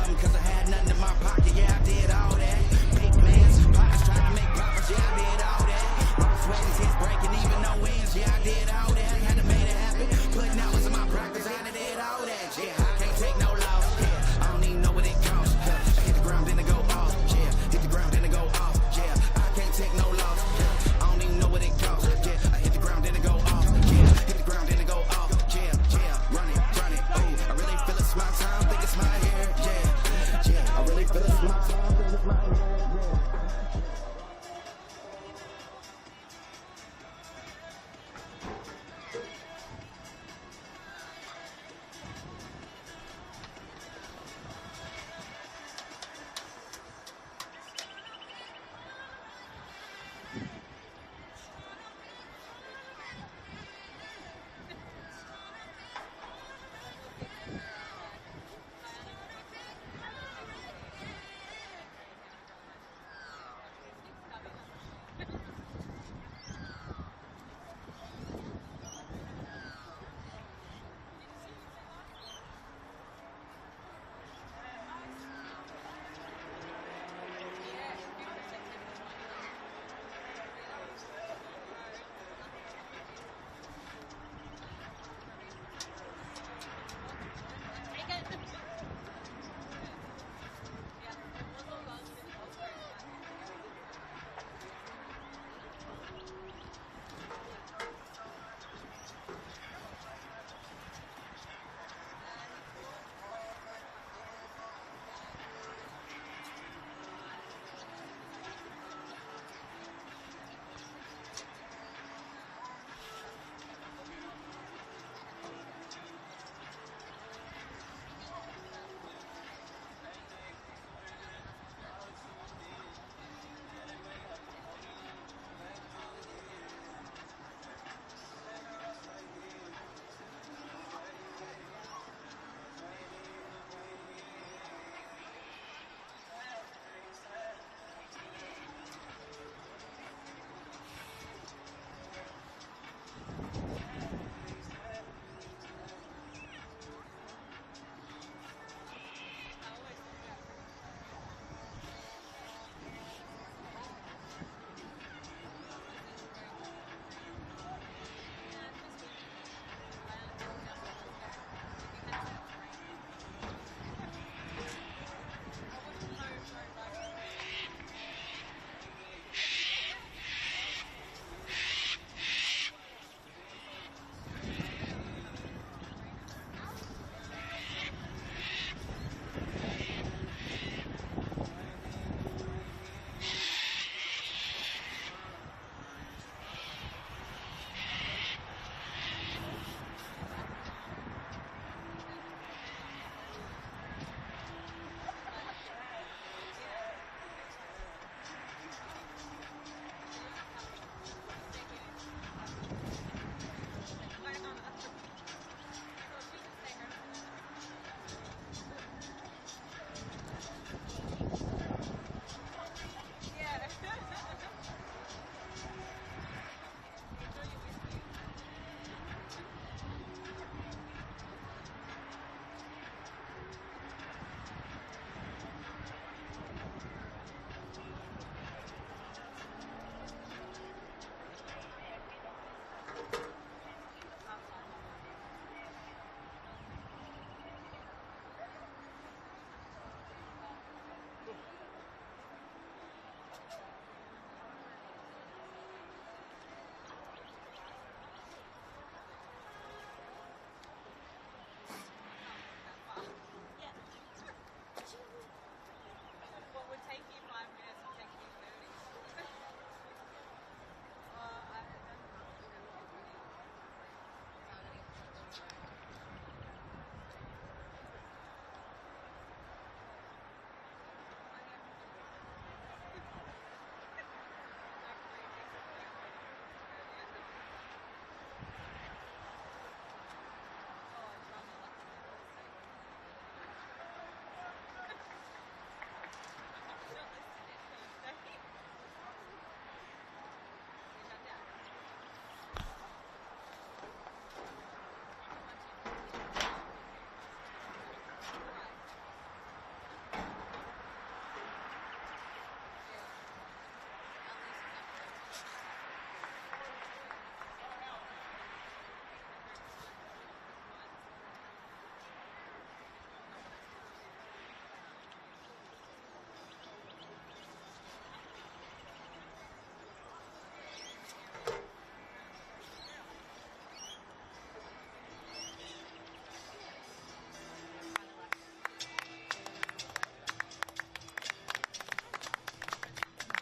Cause I had nothing in my pocket, yeah, I did all that. Big plans, pots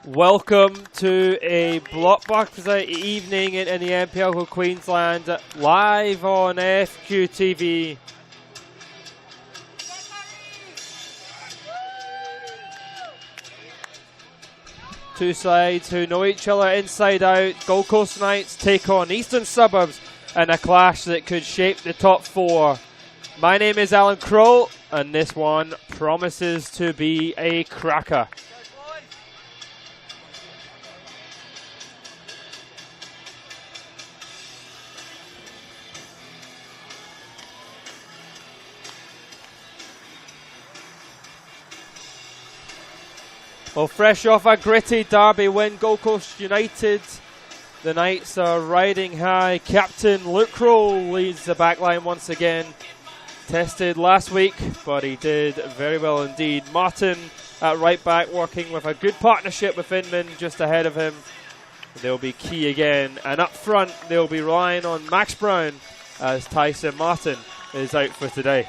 Welcome to a blockbuster evening in the NPL Queensland, live on FQTV. Two sides who know each other inside out. Gold Coast Knights take on Eastern Suburbs in a clash that could shape the top four. My name is Alan Crow, and this one promises to be a cracker. Well, fresh off a gritty derby win, Gold Coast United, the Knights are riding high. Captain Luke Rowe leads the backline once again. Tested last week, but he did very well indeed. Martin at right back, working with a good partnership with Inman just ahead of him. They'll be key again. And up front, they'll be relying on Max Brown as Tyson Martin is out for today.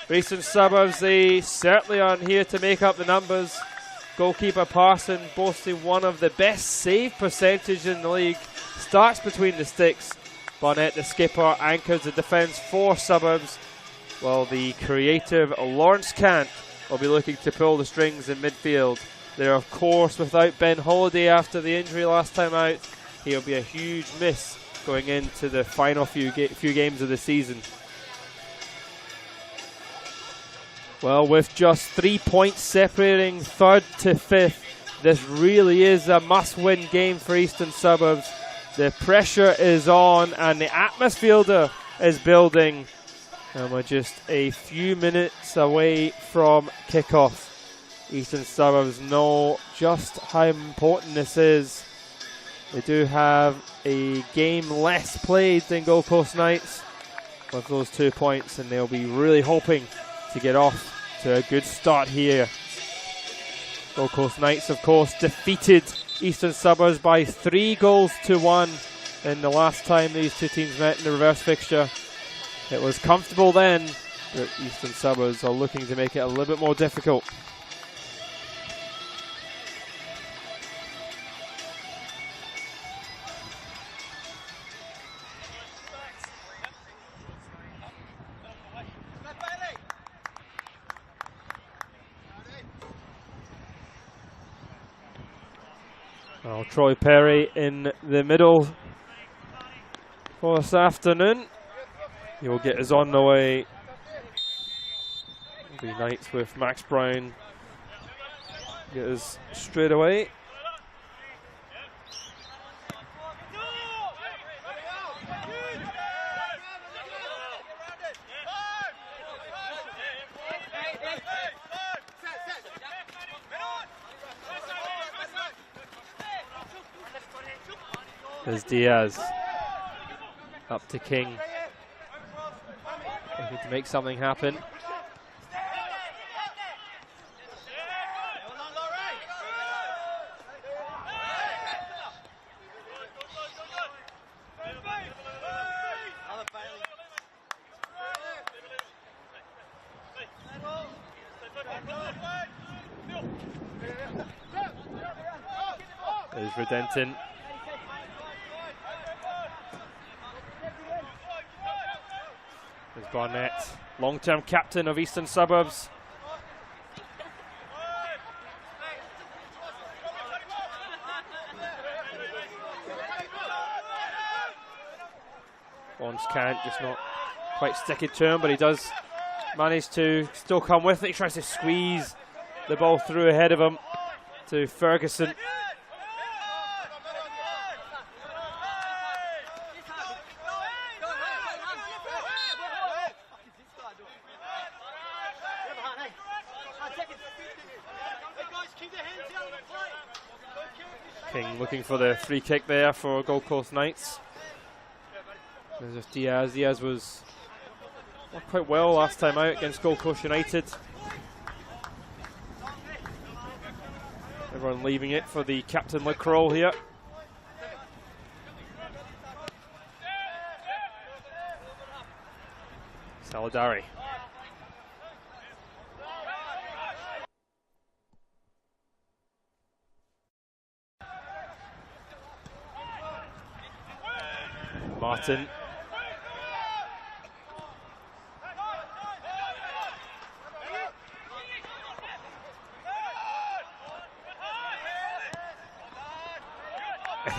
Eastern Suburbs, they certainly aren't here to make up the numbers. Goalkeeper Parson boasting one of the best save percentages in the league. Starts between the sticks. Barnett, the skipper, anchors the defence for Suburbs, while the creative Lawrence Cant will be looking to pull the strings in midfield. They're of course without Ben Holiday after the injury last time out. He'll be a huge miss going into the final few games of the season. Well, with just 3 points separating third to fifth, this really is a must-win game for Eastern Suburbs. The pressure is on and the atmosphere is building. And we're just a few minutes away from kickoff. Eastern Suburbs know just how important this is. They do have a game less played than Gold Coast Knights with those 2 points, and they'll be really hoping to get off to a good start here. Gold Coast Knights, of course, defeated Eastern Suburbs by 3-1 in the last time these two teams met in the reverse fixture. It was comfortable then, but Eastern Suburbs are looking to make it a little bit more difficult. Well, Troy Perry in the middle for this afternoon. He will get us on the way. It'll be Knights with Max Brown. Get us straight away. There's Diaz. Up to King. Looking to make something happen. There's Redenton. There's Barnett, long-term captain of Eastern Suburbs. Lawrence can't, just not quite stick it to him, but he does manage to still come with it. He tries to squeeze the ball through ahead of him to Ferguson. King looking for the free kick there for Gold Coast Knights. There's Diaz. Diaz was quite well last time out against Gold Coast United. Everyone leaving it for the Captain Luke Rowe here. Saladari. Martin.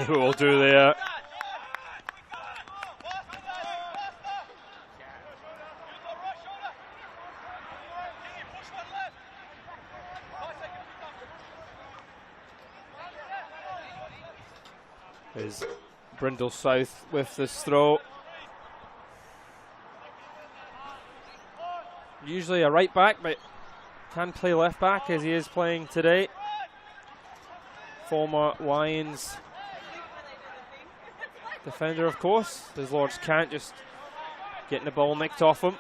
We'll do there. Is Brindle South with this throw. Usually a right back, but can play left back as he is playing today. Former Lions defender, of course. As Lords can't just getting the ball nicked off him.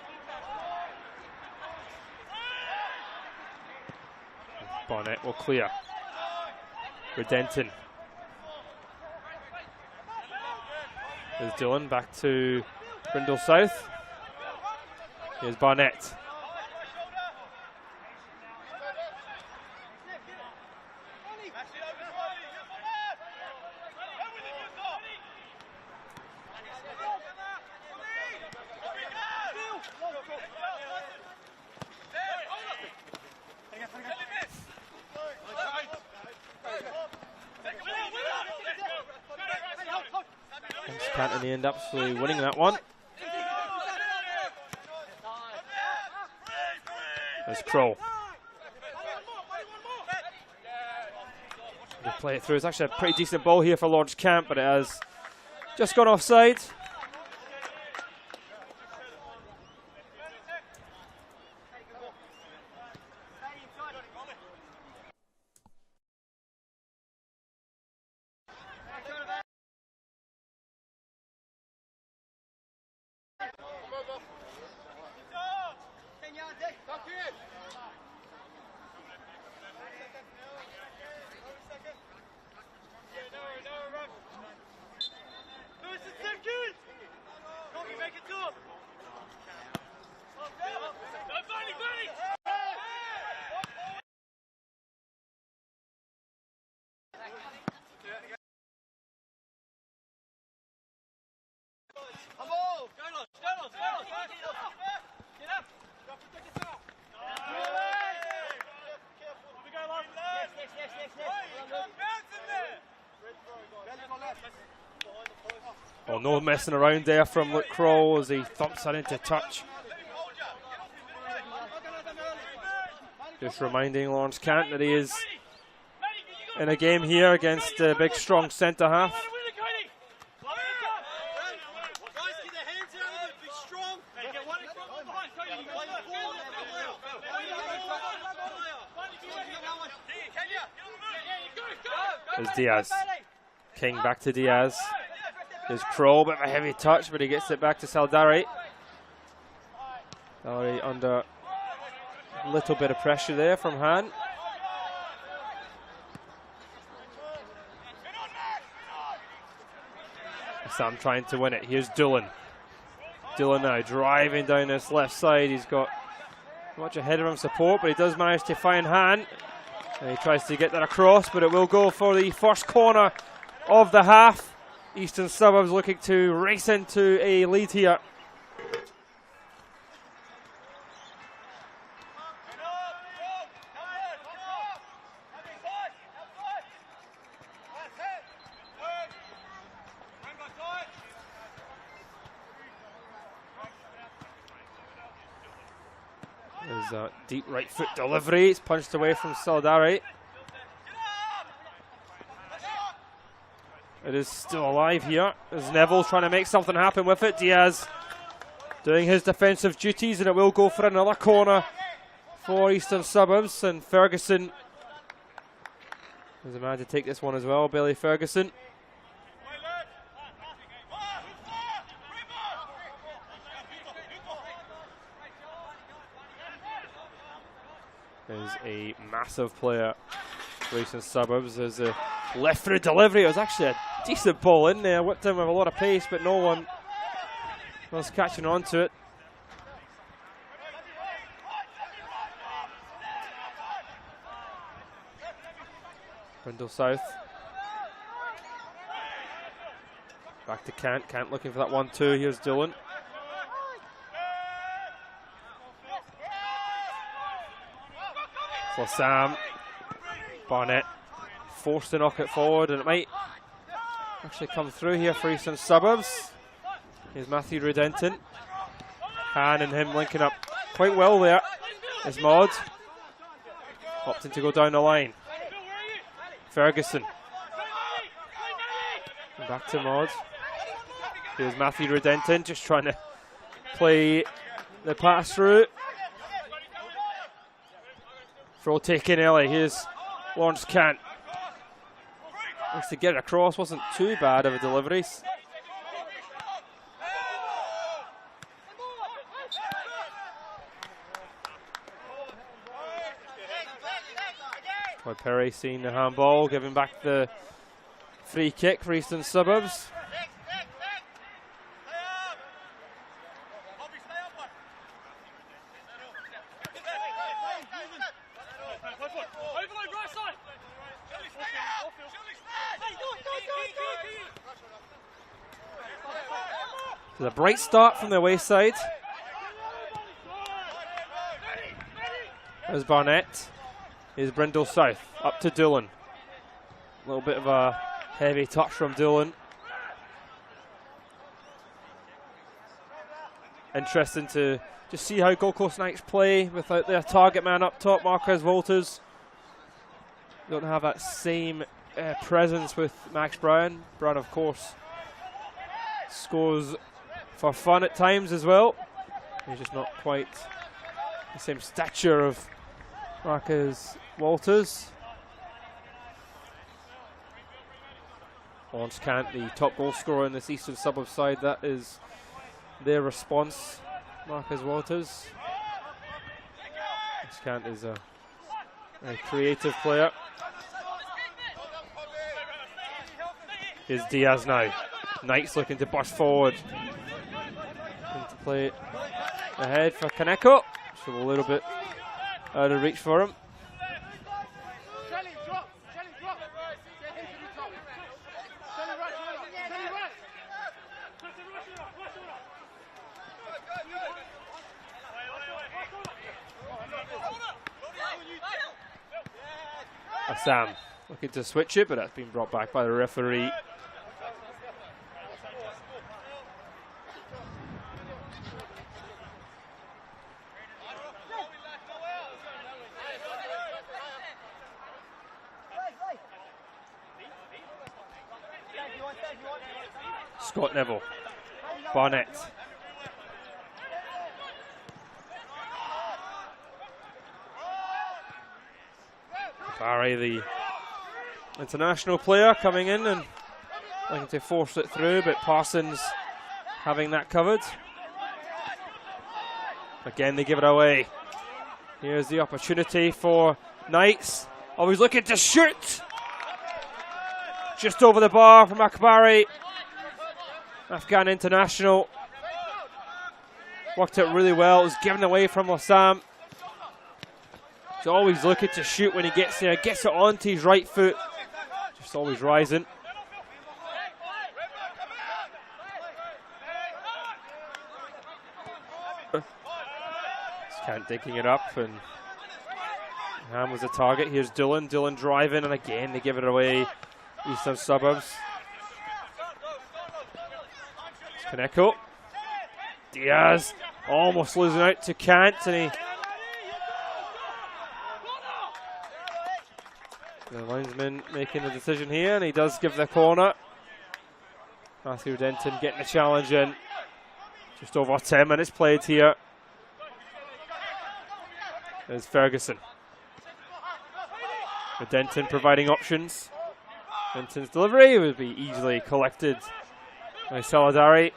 Bonnet will clear. Redenton. There's Dillon back to Brindle South. Here's Barnett. Can't in the end absolutely winning that one. There's Kroll. They play it through. It's actually a pretty decent ball here for Lords Camp, but it has just gone offside. Oh, no messing around there from Luke Kroll as he thumps that into touch. Just reminding Lawrence Cant that he is in a game here against a big, strong centre half. There's Diaz. King back to Diaz. There's Kroll, bit of a heavy touch, but he gets it back to Saldari. Saldari under a little bit of pressure there from Han. Sam trying to win it. Here's Dillon. Dillon now driving down this left side. He's got much ahead of him support, but he does manage to find Han. And he tries to get that across, but it will go for the first corner of the half. Eastern Suburbs looking to race into a lead here. There's a deep right foot delivery. It's punched away from Saldari. It is still alive here as Neville trying to make something happen with it. Diaz doing his defensive duties, and it will go for another corner for Eastern Suburbs. And Ferguson is a man to take this one as well, Billy Ferguson. Is a massive player for Eastern Suburbs. There's a left through delivery. It was actually a decent ball in there. Whipped in with a lot of pace, but no one was catching on to it. Brindle South. Back to Kant. Kant looking for that 1-2. Here's Dillon. For Sam. Barnett forced to knock it forward, and it might actually come through here for Eastern Suburbs. Here's Matthew Redenton. Han and him linking up quite well there. Is Maud. Opting to go down the line. Ferguson. And back to Maud. Here's Matthew Redenton just trying to play the pass through. Throw taken early. Here's Lawrence Kant. Wants to get it across. Wasn't too bad of a delivery. Perry seeing the handball, giving back the free kick for Eastern Suburbs. There's a bright start from the away side. There's Barnett. Here's Brindle South, up to Dillon. A little bit of a heavy touch from Dillon. Interesting to just see how Gold Coast Knights play without their target man up top, Marquez Walters. Don't have that same presence with Max Brown. Brown, of course, scores for fun at times as well. He's just not quite the same stature of Marquez Walters. Lawrence Kant, the top goal scorer in this Eastern Suburbs side. That is their response, Marquez Walters. Lawrence Kant is a very creative player. Here's Diaz now. Knights looking to burst forward. Looking to play ahead for Kaneko. So a little bit out of reach for him. Sam looking to switch it, but that's been brought back by the referee. Scott Neville. Barnett. Barry, the international player, coming in and looking to force it through, but Parsons having that covered. Again, they give it away. Here's the opportunity for Knights. Oh, he's looking to shoot. Just over the bar from Akbari. Afghan international. Worked it really well. It was given away from Lassam. He's always looking to shoot when he gets there. Gets it onto his right foot. Just always rising. Kant digging it up, and Ham was a target. Here's Dillon. Dillon driving, and again they give it away. Eastern Suburbs. Kaneko. Diaz almost losing out to Kant, and the linesman making the decision here, and he does give the corner. Matthew Denton getting the challenge in. Just over 10 minutes played here. There's Ferguson. With Denton providing options. Denton's delivery will be easily collected by Saladari.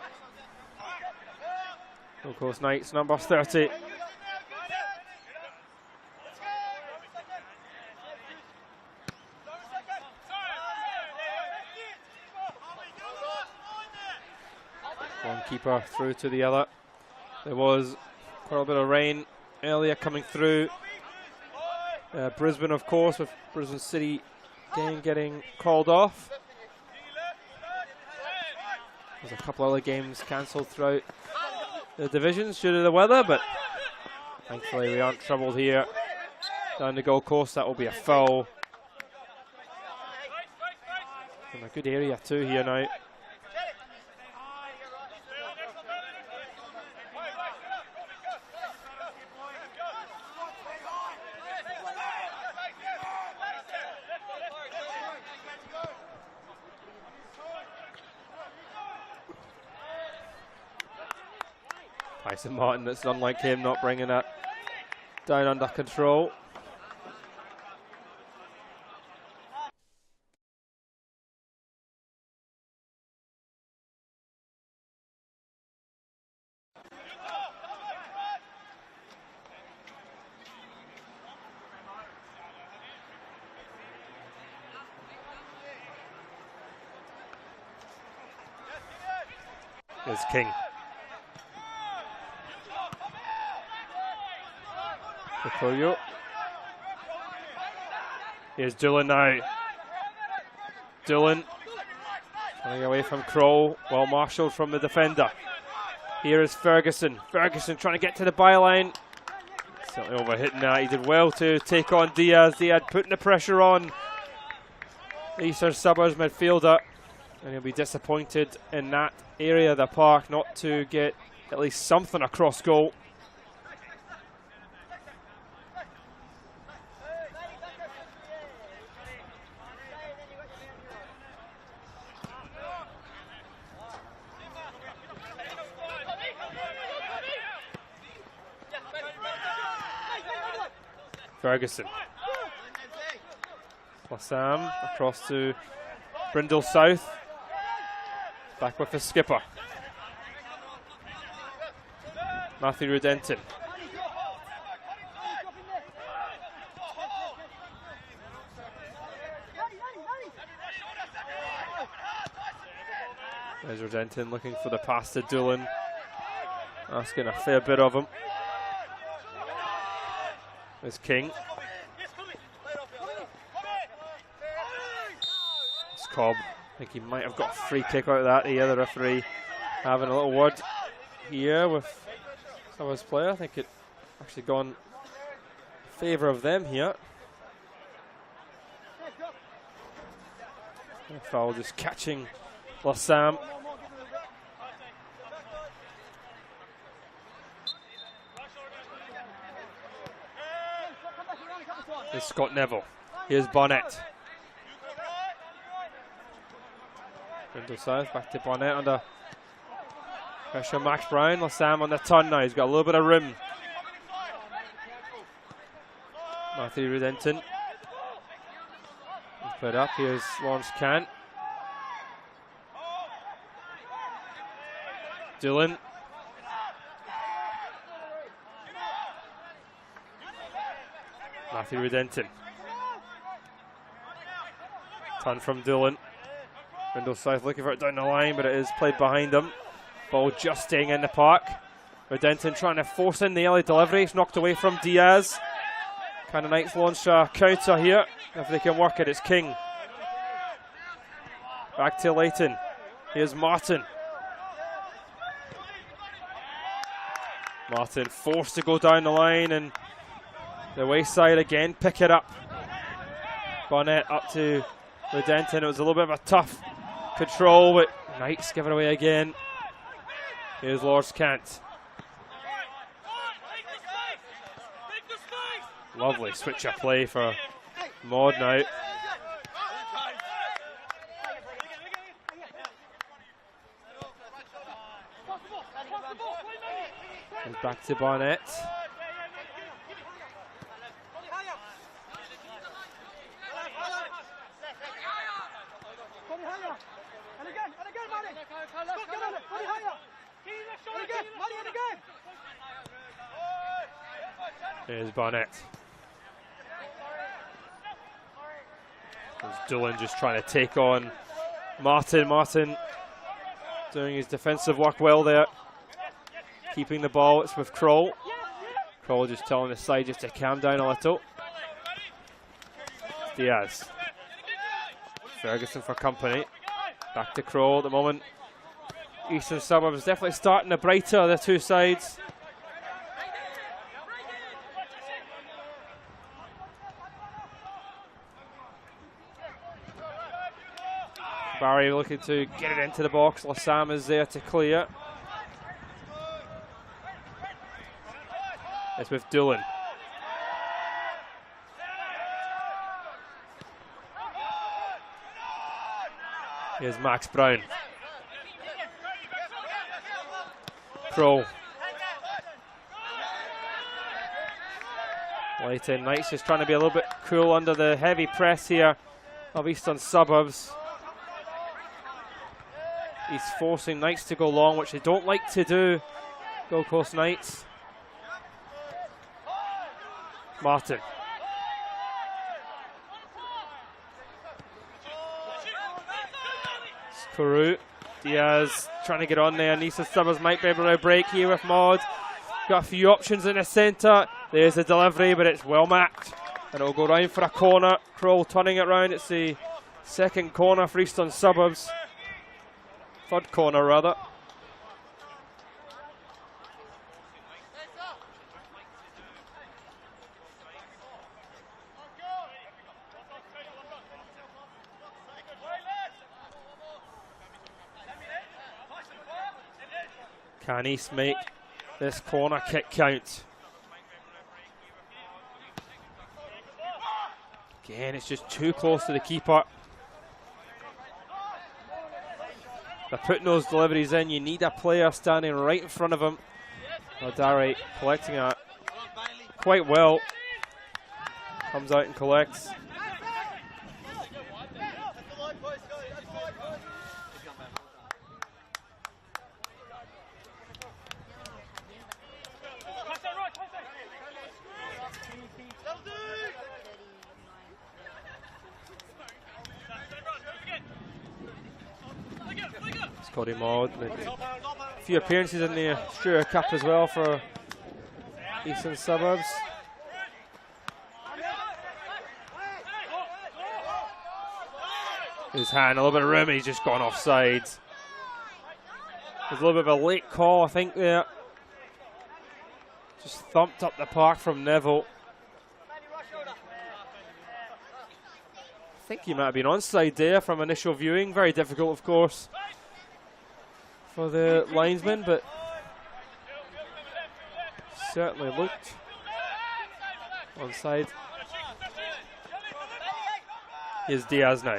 Gold Coast Knights, number 30. One keeper through to the other. There was quite a bit of rain earlier coming through. Brisbane, of course, with Brisbane City game getting called off. There's a couple other games cancelled throughout the divisions due to the weather, but thankfully we aren't troubled here. Down the Gold Coast, that will be a foul. In a good area too here now. Tyson Martin, it's unlike him not bringing that down under control. Here's King. Koyo. Here's Doolan now. Doolan running away from Kroll, well marshalled from the defender. Here is Ferguson. Ferguson trying to get to the byline. Certainly overhitting that. He did well to take on Diaz. Diaz putting the pressure on the Eastern Suburbs midfielder. And he'll be disappointed in that area of the park not to get at least something across goal. Ferguson. Lassam across to Brindle South. Back with the skipper. Matthew Rudenton. There's Rudenton looking for the pass to Doolan. Asking a fair bit of him. There's King. It's Cobb. I think he might have got a free kick out of that here. The referee having a little word here with some of his player. I think it actually gone in favour of them here. And foul just catching Lassam. Here's Scott Neville. Here's Bonnet. Brindle South back to Bonnet under pressure. Max Brown. Lassam on the turn now. He's got a little bit of room. Matthew Rudenton. Put up. Here's Lawrence Cant. Doolan. Matthew Rudenton. Turn from Doolan. Brindle South looking for it down the line, but it is played behind him. Ball just staying in the park. Rudenton trying to force in the early delivery. It's knocked away from Diaz. Can the Knights launch a counter here? If they can work it, it's King. Back to Leighton. Here's Martin. Martin forced to go down the line, and the wayside again, pick it up. Bonnet up to Rudenton. It was a little bit of a tough control, but Knights give it away again. Here's Lawrence Cant. Lovely switch of play for Maud now. And back to Barnett. Here's Barnett. There's Doolan just trying to take on Martin. Martin doing his defensive work well there. Keeping the ball, it's with Kroll. Kroll just telling the side just to calm down a little. Diaz. Ferguson for company. Back to Kroll at the moment. Eastern Suburbs definitely starting the brighter of the two sides. Barry looking to get it into the box. Lassam is there to clear. It's with Doolan. Here's Max Brown. Crow. Leighton Knights just trying to be a little bit cool under the heavy press here of Eastern Suburbs. He's forcing Knights to go long, which they don't like to do, Gold Coast Knights. Martin. Skaru. Diaz trying to get on there. Eastern Suburbs might be able to break here with Maud. Got a few options in the centre. There's a delivery, but it's well marked. And it'll go round for a corner. Kroll turning it round. It's the second corner for Eastern Suburbs. Third corner, rather. Can East make this corner kick count? Again, it's just too close to the keeper. They're putting those deliveries in. You need a player standing right in front of him. O'Darry collecting it quite well. Comes out and collects. Scotty Maud, a few appearances in the Australia Cup as well for Eastern Suburbs. His hand, a little bit of room, he's just gone offside. There's a little bit of a late call, I think, there. Just thumped up the park from Neville. I think he might have been onside there from initial viewing. Very difficult, of course, for the linesman, but certainly looked onside. Here's Diaz now.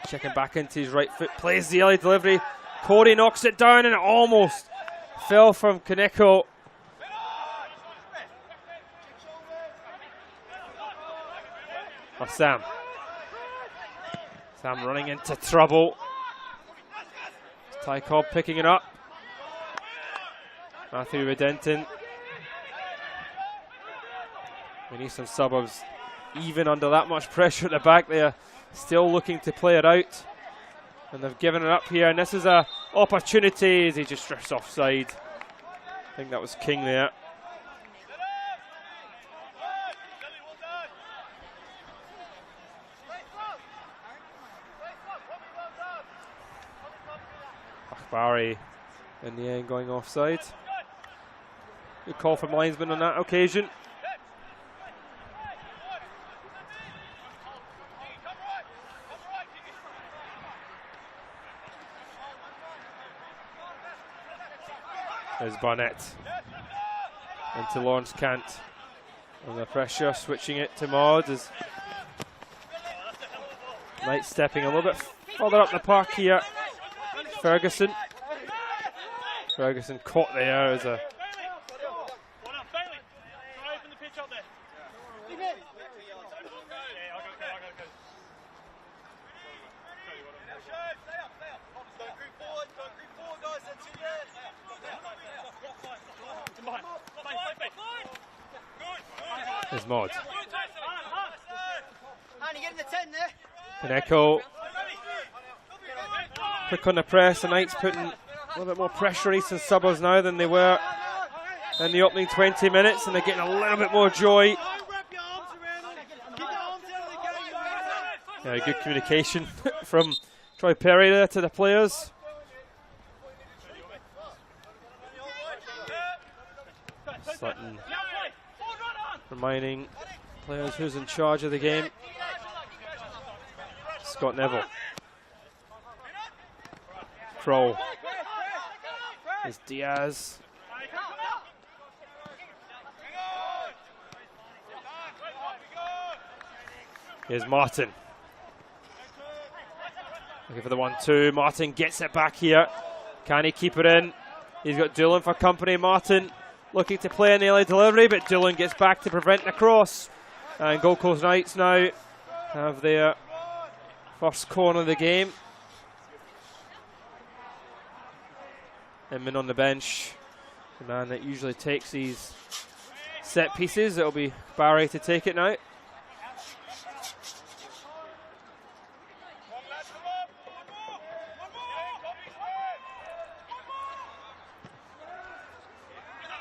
Checking back into his right foot. Plays the early delivery. Cody knocks it down and it almost fell from Kaneko. Oh, Sam running into trouble. Ty Cobb picking it up. Matthew Redenton. And Eastern Suburbs, even under that much pressure at the back there, still looking to play it out. And they've given it up here. And this is a opportunity as he just drifts offside. I think that was King there. Barry in the end going offside. Good call from linesman on that occasion. There's Barnett into Lawrence Cant. Under pressure, switching it to Maud as Knight stepping a little bit further up the park here. Ferguson caught there as a there's Maud. Kaneko quick on the press. The Knights putting a little bit more pressure on Eastern Suburbs now than they were in the opening 20 minutes, and they're getting a little bit more joy. Yeah, good communication from Troy Perry there to the players. Sutton reminding players who's in charge of the game. Scott Neville. Kroll. Here's Diaz. Here's Martin. Looking for the 1-2. Martin gets it back here. Can he keep it in? He's got Doolan for company. Martin looking to play an early delivery, but Doolan gets back to prevent the cross. And Gold Coast Knights now have their first corner of the game. Inman on the bench. The man that usually takes these set pieces. It'll be Barry to take it now.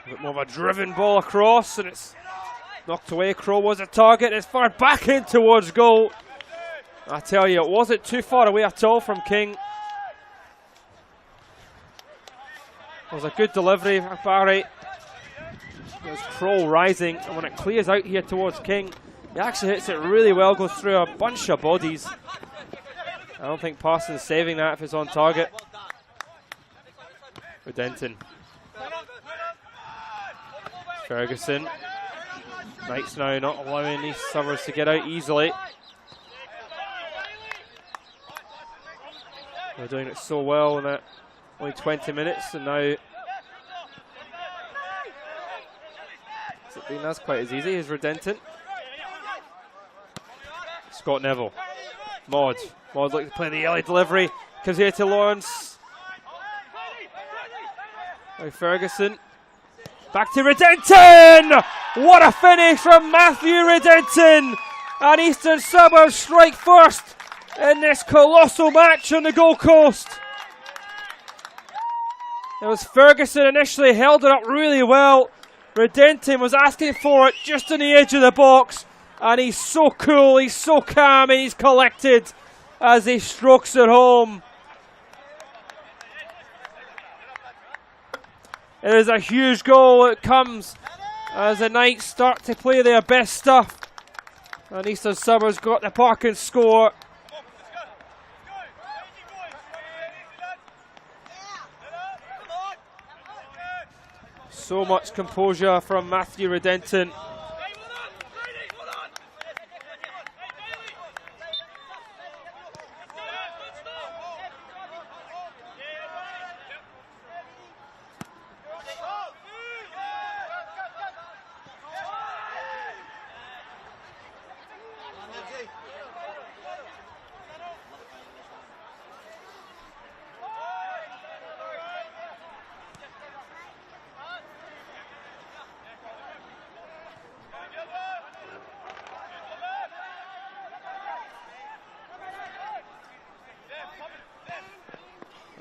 A bit more of a driven ball across, and it's knocked away. Crow was a target. It's fired back in towards goal. I tell you, it wasn't too far away at all from King. It was a good delivery for Barry. There's Crow rising, and when it clears out here towards King, he actually hits it really well, goes through a bunch of bodies. I don't think Parsons saving that if it's on target. For Denton. Ferguson. Knights now not allowing these Suburbs to get out easily. They're doing it so well in that only 20 minutes, and now that's quite as easy as Redenton. Scott Neville. Maud looking to play the early delivery. Comes here to Lawrence. Now Ferguson. Back to Redenton! What a finish from Matthew Redenton! And Eastern Suburbs strike first in this colossal match on the Gold Coast. It was Ferguson initially held it up really well. Redenton was asking for it just on the edge of the box. And he's so cool, he's so calm, and he's collected as he strokes it home. It is a huge goal. It comes as the Knights start to play their best stuff. And Eastern Suburbs got the puck and score. So much composure from Matthew Redenton.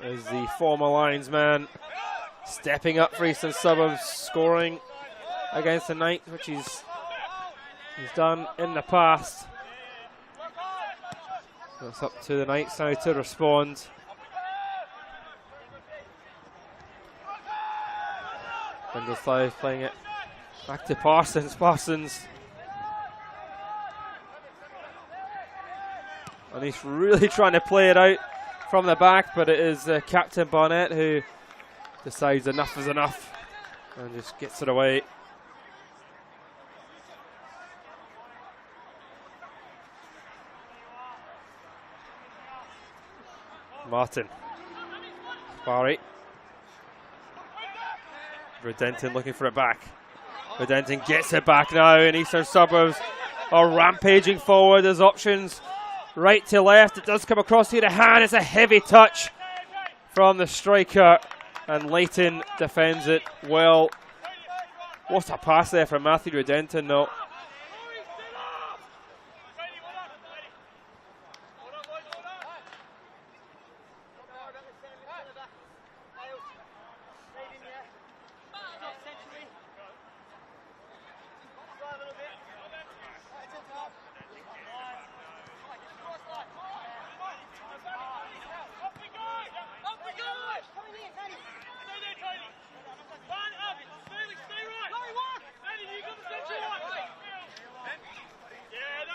Is the former linesman stepping up for Eastern Suburbs, scoring against the Knights, which he's done in the past. It's up to the Knights now to respond. Windleslough playing it back to Parsons. And he's really trying to play it out from the back, but it is Captain Barnett who decides enough is enough and just gets it away. Martin. Barry. Redenton looking for it back. Redenton gets it back now, and Eastern Suburbs are rampaging forward. There's options right to left. It does come across here to hand. It's a heavy touch from the striker, and Leighton defends it well. What a pass there from Matthew Redenton, though.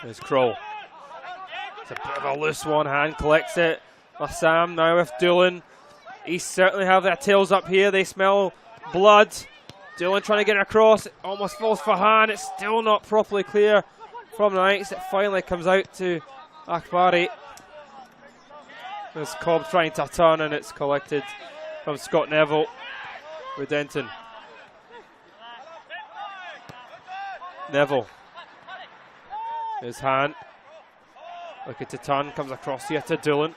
There's Kroll. It's a bit of a loose one, hand collects it. Sam now with Doolan. East certainly have their tails up here. They smell blood. Doolan trying to get it across. It almost falls for hand. It's still not properly clear from the Knights. It finally comes out to Akbari. There's Cobb trying to turn, and it's collected from Scott Neville with Denton. Neville. His hand. Looking to turn, comes across here to Doolan.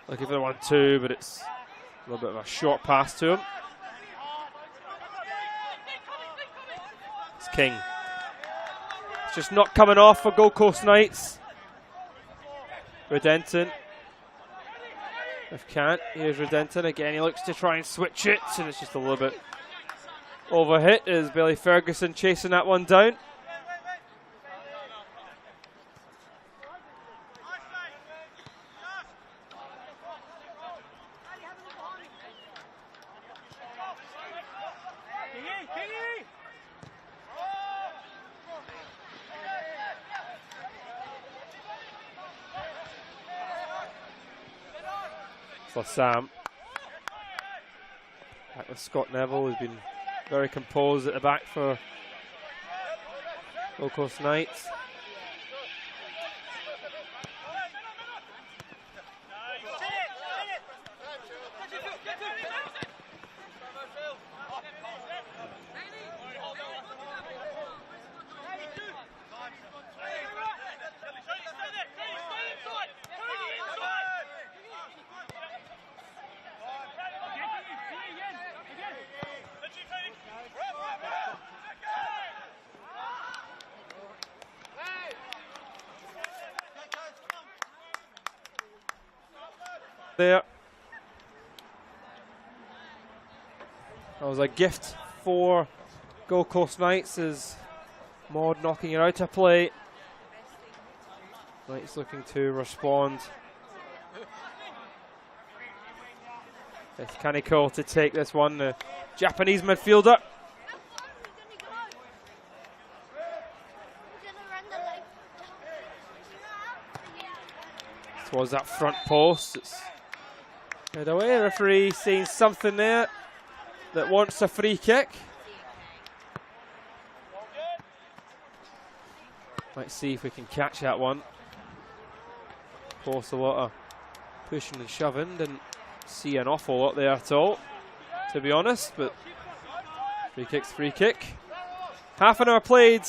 Looking for the 1-2, but it's a little bit of a short pass to him. It's King. It's just not coming off for Gold Coast Knights. Redenton. If can't, here's Redenton again. He looks to try and switch it, and it's just a little bit overhit as Billy Ferguson chasing that one down. For Sam. Back with Scott Neville, who's been very composed at the back for Gold Coast Knights. There. That was a gift for Gold Coast Knights as Maud knocking it out of play. Knights looking to respond. It's Kaneko to take this one, the Japanese midfielder. Towards that front post. It's head away. The referee seeing something there that wants a free kick. Let's see if we can catch that one. Post a lot of pushing and shoving. Didn't see an awful lot there at all, to be honest, but free kick's free kick. Half an hour played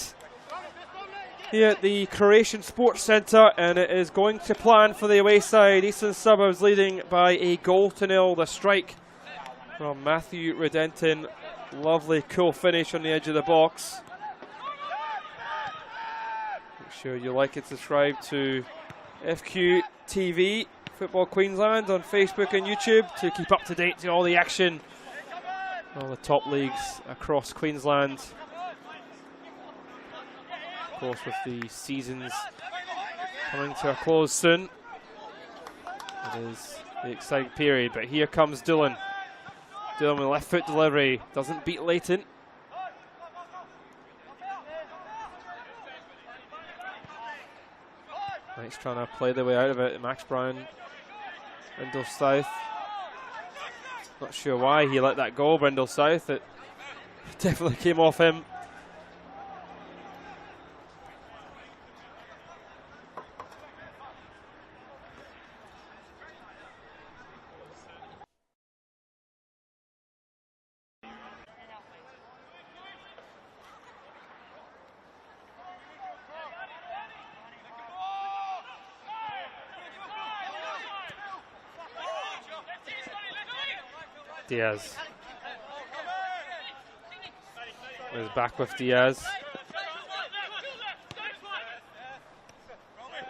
here at the Croatian Sports Centre, and it is going to plan for the away side. Eastern Suburbs leading by a 1-0. The strike from Matthew Redenton. Lovely cool finish on the edge of the box. Make sure you like and subscribe to FQ TV Football Queensland on Facebook and YouTube to keep up to date to all the action, all the top leagues across Queensland. Of course, with the seasons coming to a close soon, it is the exciting period. But here comes Doolan. Doolan with left foot delivery, doesn't beat Leighton. Knights trying to play their way out of it. Max Brown, Brindle South. Not sure why he let that go, Brindle South. It definitely came off him. Diaz is back with Diaz.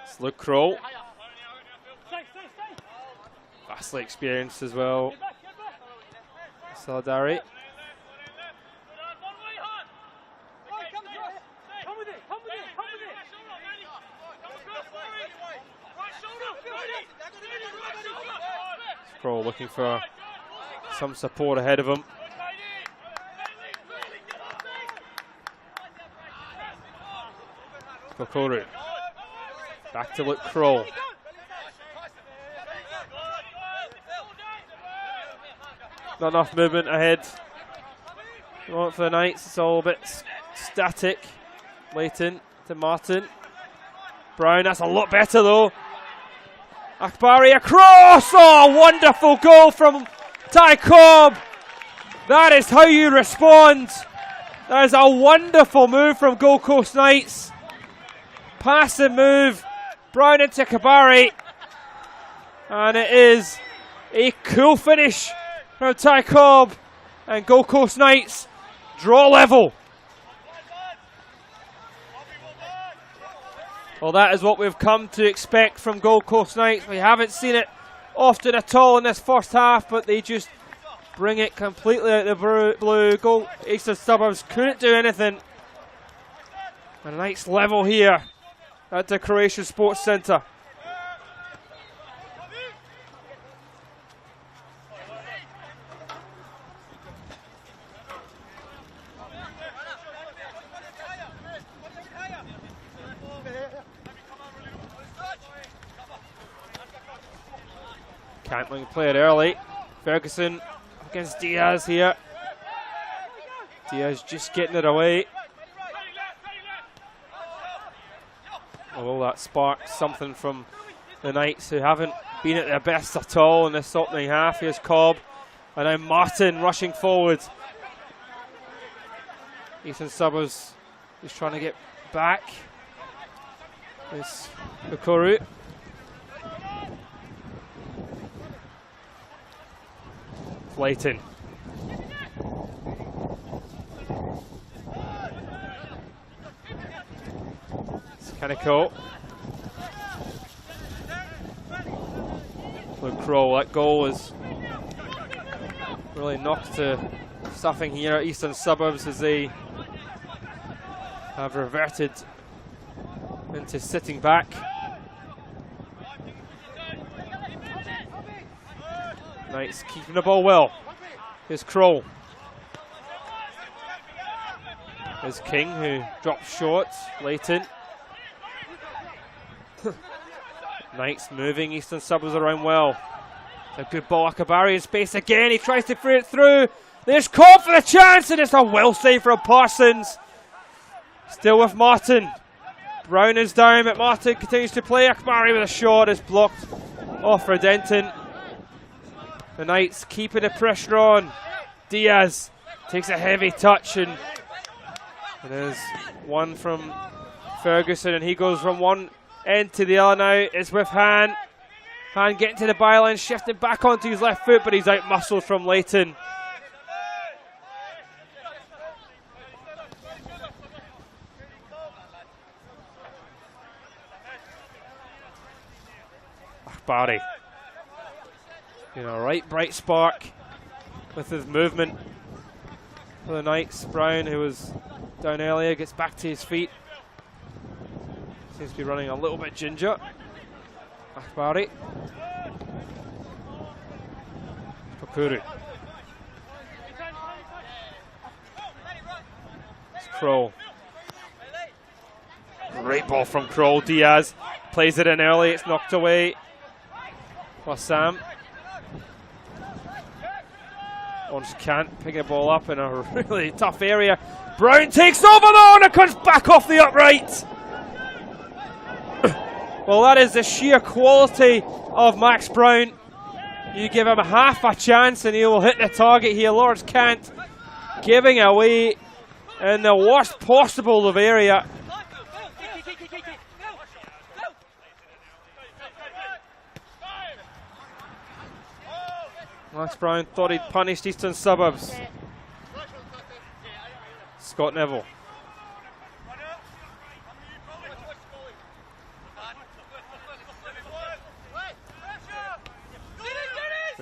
It's Luke Kroll. Vastly experienced as well. Saladari. Kroll looking for some support ahead of him. Kokoru. Back to Luke Kroll. Not enough movement ahead. For the Knights, it's all a bit static. Leighton to Martin. Brown, that's a lot better though. Akbari across! Oh, wonderful goal from Ty Cobb. That is how you respond. That is a wonderful move from Gold Coast Knights. Pass and move. Brown into Akbari. And it is a cool finish from Ty Cobb. And Gold Coast Knights draw level. Well, that is what we've come to expect from Gold Coast Knights. We haven't seen it often at all in this first half, but they just bring it completely out of the blue. Eastern Suburbs couldn't do anything. A nice level here at the Croatian Sports Centre. Cantling play it early. Ferguson against Diaz here. Diaz just getting it away. Will that spark something from the Knights, who haven't been at their best at all in this opening half? Here's Cobb. And now Martin rushing forward. Eastern Suburbs is trying to get back. It's Kokoru. Leighton. It's kind of cool. Luke Kroll, that goal was really knocked to stuffing here at Eastern Suburbs as they have reverted into sitting back. Knights keeping the ball well. Here's Kroll. Here's King, who drops short. Leighton. Knights moving Eastern Suburbs around well. It's a good ball. Akbari in space again. He tries to free it through. There's Cobb for the chance, and it's a well save from Parsons. Still with Martin. Brown is down, but Martin continues to play. Akbari with a shot is blocked off for Denton. The Knights keeping the pressure on. Diaz takes a heavy touch, and there's one from Ferguson, and he goes from one end to the other now. It's with Han. Han getting to the byline, shifting back onto his left foot, but he's out muscled from Leighton. Akbari. You know, right bright spark with his movement for the Knights. Brown, who was down earlier, gets back to his feet. Seems to be running a little bit ginger. Akbari. Kokoru. It's Kroll. Great ball from Kroll. Diaz plays it in early. It's knocked away. Sam. Orange can't pick a ball up in a really tough area. Brown takes over though, and it comes back off the upright. Well, that is the sheer quality of Max Brown. You give him half a chance and he will hit the target here. Lawrence Kant giving away in the worst possible of area. Max Brown thought he'd punished Eastern Suburbs. Scott Neville.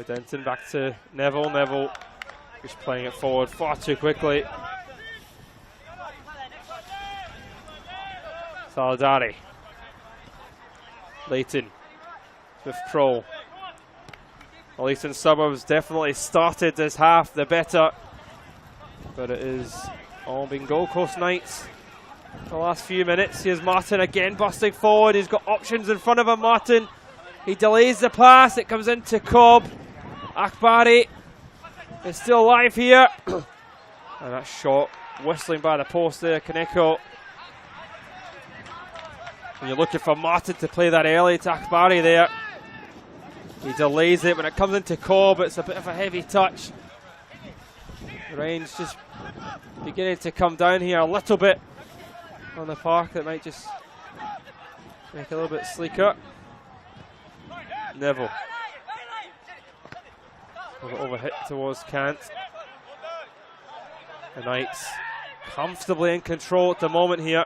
Denton back to Neville. Neville just playing it forward far too quickly. Saladari. Leighton with Kroll. Well, Eastern Suburbs definitely started this half the better, but it is all been Gold Coast Knights The last few minutes. Here's Martin again busting forward. He's got options in front of him, Martin. He delays the pass. It comes into Cobb. Akbari is still alive here. And that shot whistling by the post there, Kaneko. And you're looking for Martin to play that early to Akbari there. He delays it. When it comes into Cobb, it's a bit of a heavy touch. The rain's just beginning to come down here a little bit on the park. That might just make it a little bit sleeker. Neville. Overhit towards Kant. The Knights comfortably in control at the moment here.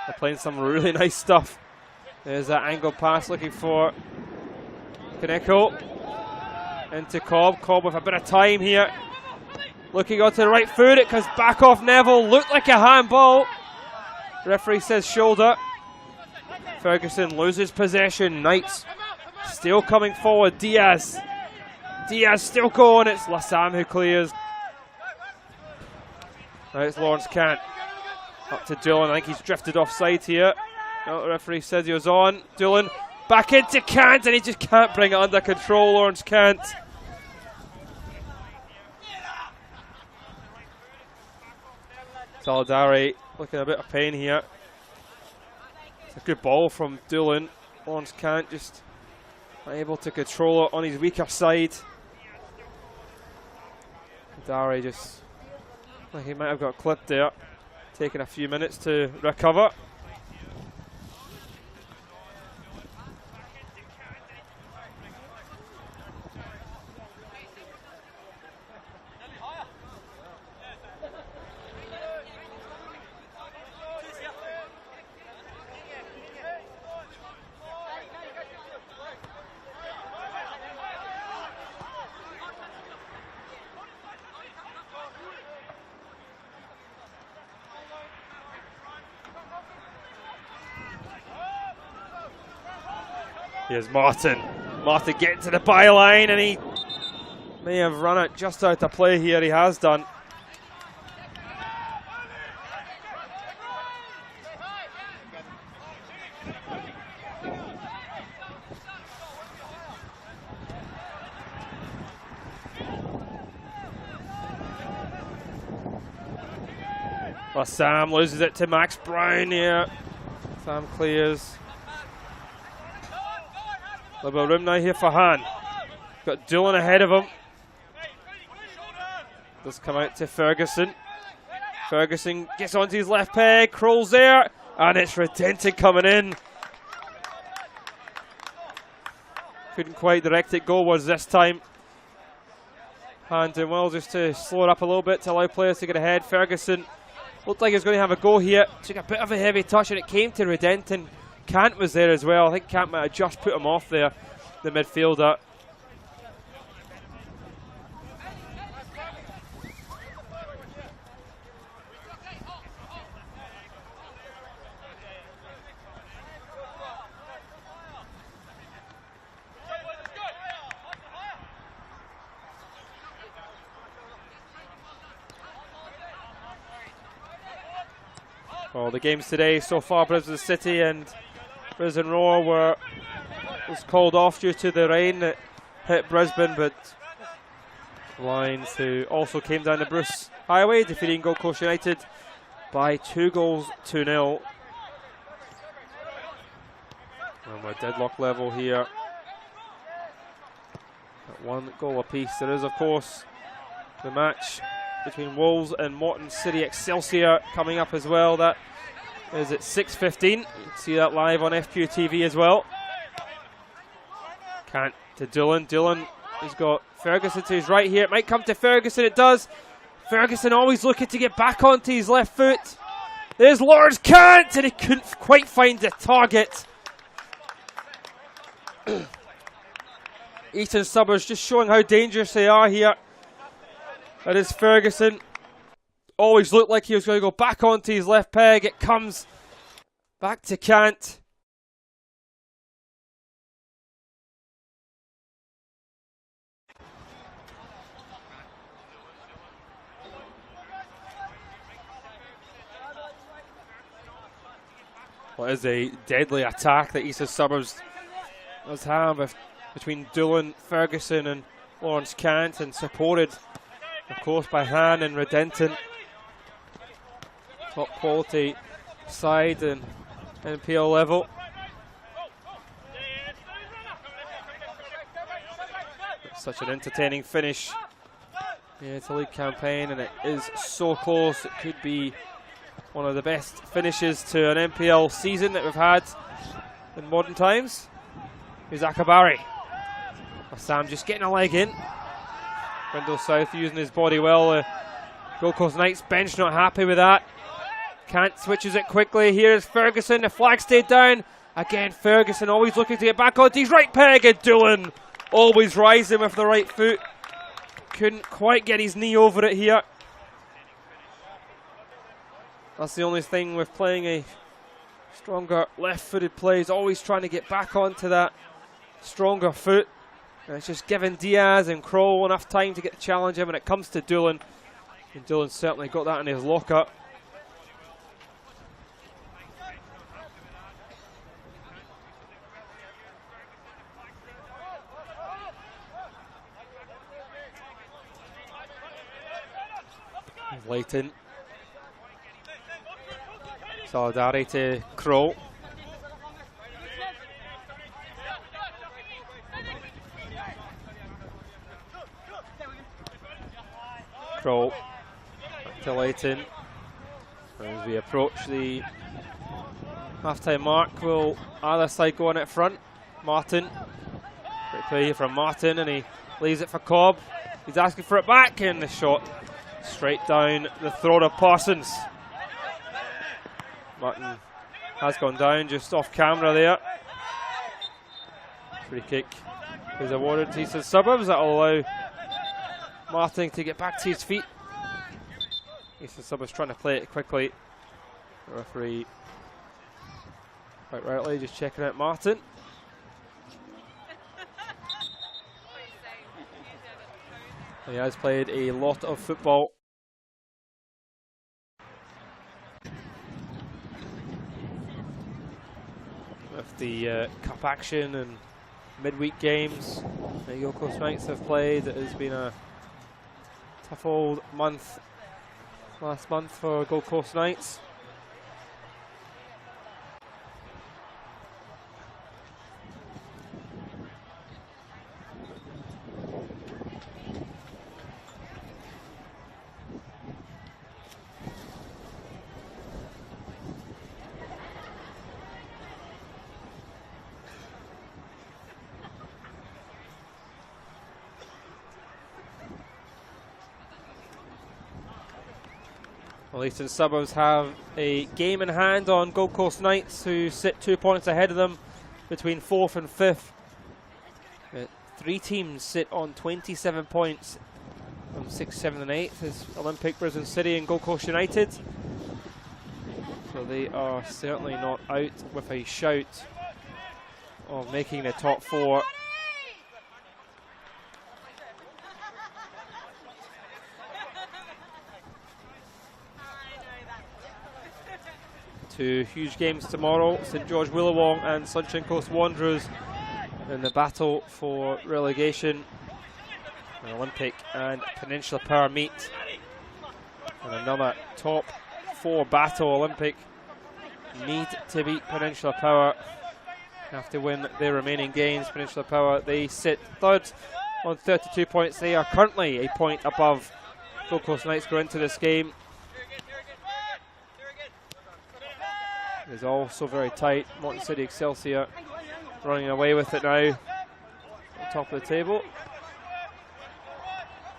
They're playing some really nice stuff. There's that angle pass looking for Kaneko. Into Cobb. Cobb with a bit of time here. Looking onto the right foot. It comes back off Neville. Looked like a handball. The referee says shoulder. Ferguson loses possession. Knights still coming forward. Diaz. Diaz still going. It's Lassam who clears. Now it's Lawrence Kant. Up to Doolan. I think he's drifted offside here. No, the referee says he was on. Doolan back into Kant, and he just can't bring it under control. Lawrence Kant. Saladari looking a bit of pain here. It's a good ball from Doolan. Lawrence Kant just unable to control it on his weaker side. Dari just, I think he might have got clipped there. Taking a few minutes to recover. Here's Martin. Martin getting to the byline, and he may have run it just out of play here. He has done. Well, Sam loses it to Max Brown here. Sam clears. A little bit of room now here for Han. Got Doolan ahead of him. Does come out to Ferguson. Ferguson gets onto his left peg, crawls there, and it's Redenton coming in. Couldn't quite direct it goalwards this time. Han doing well just to slow it up a little bit to allow players to get ahead. Ferguson looked like he was going to have a go here. Took a bit of a heavy touch, and it came to Redenton. Kant was there as well. I think Kant might have just put him off there, the midfielder. Well, the games today so far, Brisbane City and Brisbane Roar was called off due to the rain that hit Brisbane, but Lions, who also came down the Bruce Highway, defeating Gold Coast United by 2-0. And we're deadlock level here at 1 goal apiece. There is, of course, the match between Wolves and Morton City Excelsior coming up as well. That is at 6:15. You can see that live on FQ TV as well. Kant to Doolan. Doolan has got Ferguson to his right here. It might come to Ferguson. It does. Ferguson always looking to get back onto his left foot. There's Lawrence Kant, and he couldn't quite find the target. Eton Suburbs just showing how dangerous they are here. That is Ferguson. Always looked like he was going to go back onto his left peg. It comes back to Kant. Well, it is a deadly attack that Eastern Suburbs does have between Doolan, Ferguson and Lawrence Cant, and supported, of course, by Han and Redenton. Top quality side and NPL level. It's such an entertaining finish. Yeah, it's a league campaign and it is so close. It could be one of the best finishes to an NPL season that we've had in modern times. Here's Akabari. Sam just getting a leg in. Grindle South using his body well. Gold Coast Knights bench not happy with that. Kant switches it quickly. Here's Ferguson. The flag stayed down. Again, Ferguson always looking to get back onto his right peg. And Doolan always rising with the right foot. Couldn't quite get his knee over it here. That's the only thing with playing a stronger left-footed play, is always trying to get back onto that stronger foot. And it's just giving Diaz and Kroll enough time to get the challenge in when it comes to Doolan. And Doolan certainly got that in his locker. Leighton. Solidarity to Kroll. Kroll to Leighton. As we approach the half-time mark, will either side go on it front? Martin. Great play here from Martin, and he leaves it for Cobb. He's asking for it back, and the shot straight down the throat of Parsons. Martin has gone down just off camera there. Free kick is awarded to Eastern Suburbs. That will allow Martin to get back to his feet. Eastern Suburbs trying to play it quickly. The referee, quite rightly, just checking out Martin. He has played a lot of football. With the cup action and midweek games the Gold Coast Knights have played, it has been a tough old month last month for Gold Coast Knights. Well, Eastern Suburbs have a game in hand on Gold Coast Knights, who sit 2 points ahead of them between 4th and 5th. Three teams sit on 27 points from 6th, 7th and 8th. Is Olympic, Brisbane City and Gold Coast United. So they are certainly not out with a shout of making the top 4. Two huge games tomorrow, St George Willawong and Sunshine Coast Wanderers in the battle for relegation. An Olympic and Peninsula Power meet. And another top 4 battle. Olympic need to beat Peninsula Power. Have to win their remaining games. Peninsula Power, they sit 3rd on 32 points. They are currently a point above Gold Coast Knights go into this game. It's also very tight. Morton City Excelsior running away with it now. On top of the table.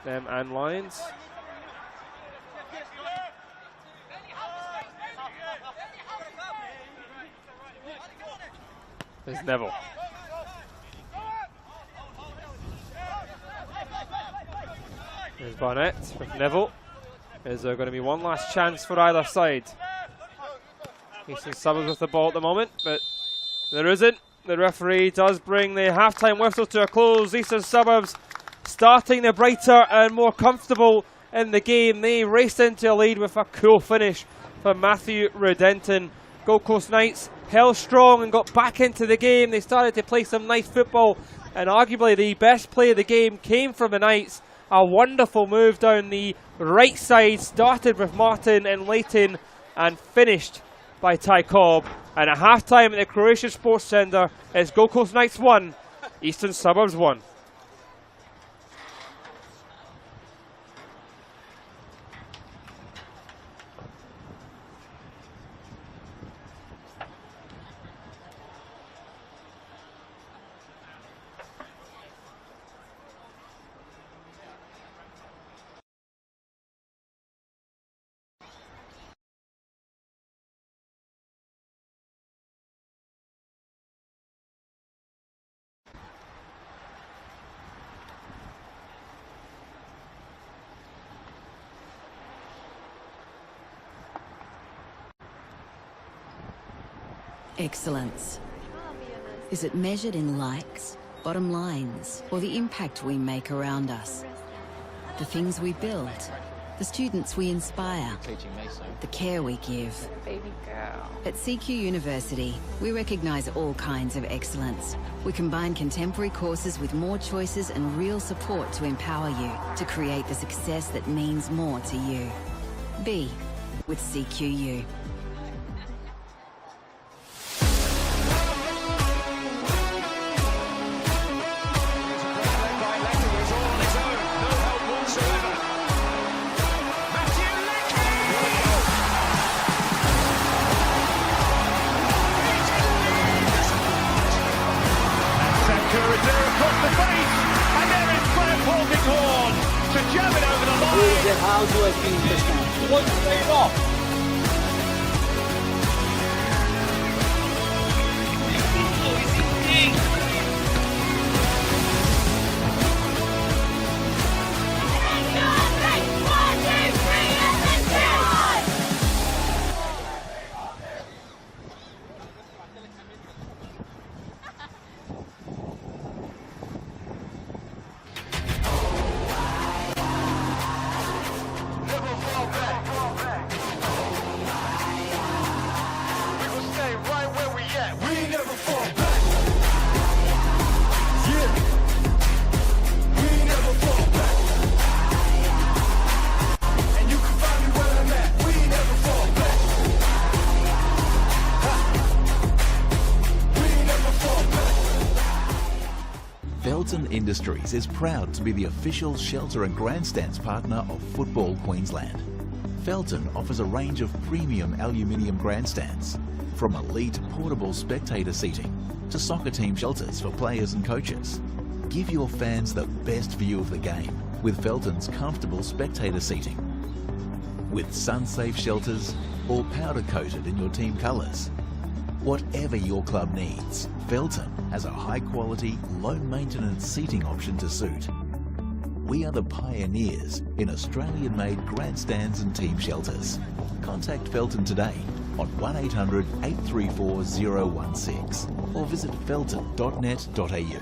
Them and Lions. There's Neville. There's Barnett with Neville. Is there going to be one last chance for either side? Eastern Suburbs with the ball at the moment, but there isn't. The referee does bring the half-time whistle to a close. Eastern Suburbs starting the brighter and more comfortable in the game. They raced into a lead with a cool finish for Matthew Redenton. Gold Coast Knights held strong and got back into the game. They started to play some nice football, and arguably the best play of the game came from the Knights. A wonderful move down the right side, started with Martin and Leighton and finished by Ty Cobb. And at half-time at the Croatian Sports Centre, it's Gold Coast Knights 1, Eastern Suburbs 1. Excellence. Is it measured in likes, bottom lines, or the impact we make around us? The things we build, the students we inspire, the care we give. Baby girl. At CQ University, we recognise all kinds of excellence. We combine contemporary courses with more choices and real support to empower you to create the success that means more to you. Be with CQU. How do I finish this now? One straight off. Felton Industries is proud to be the official shelter and grandstands partner of Football Queensland. Felton offers a range of premium aluminium grandstands, from elite portable spectator seating to soccer team shelters for players and coaches. Give your fans the best view of the game with Felton's comfortable spectator seating. With sun-safe shelters, or powder-coated in your team colours. Whatever your club needs, Felton has a high-quality, low-maintenance seating option to suit. We are the pioneers in Australian-made grandstands and team shelters. Contact Felton today on 1800 834 016 or visit felton.net.au.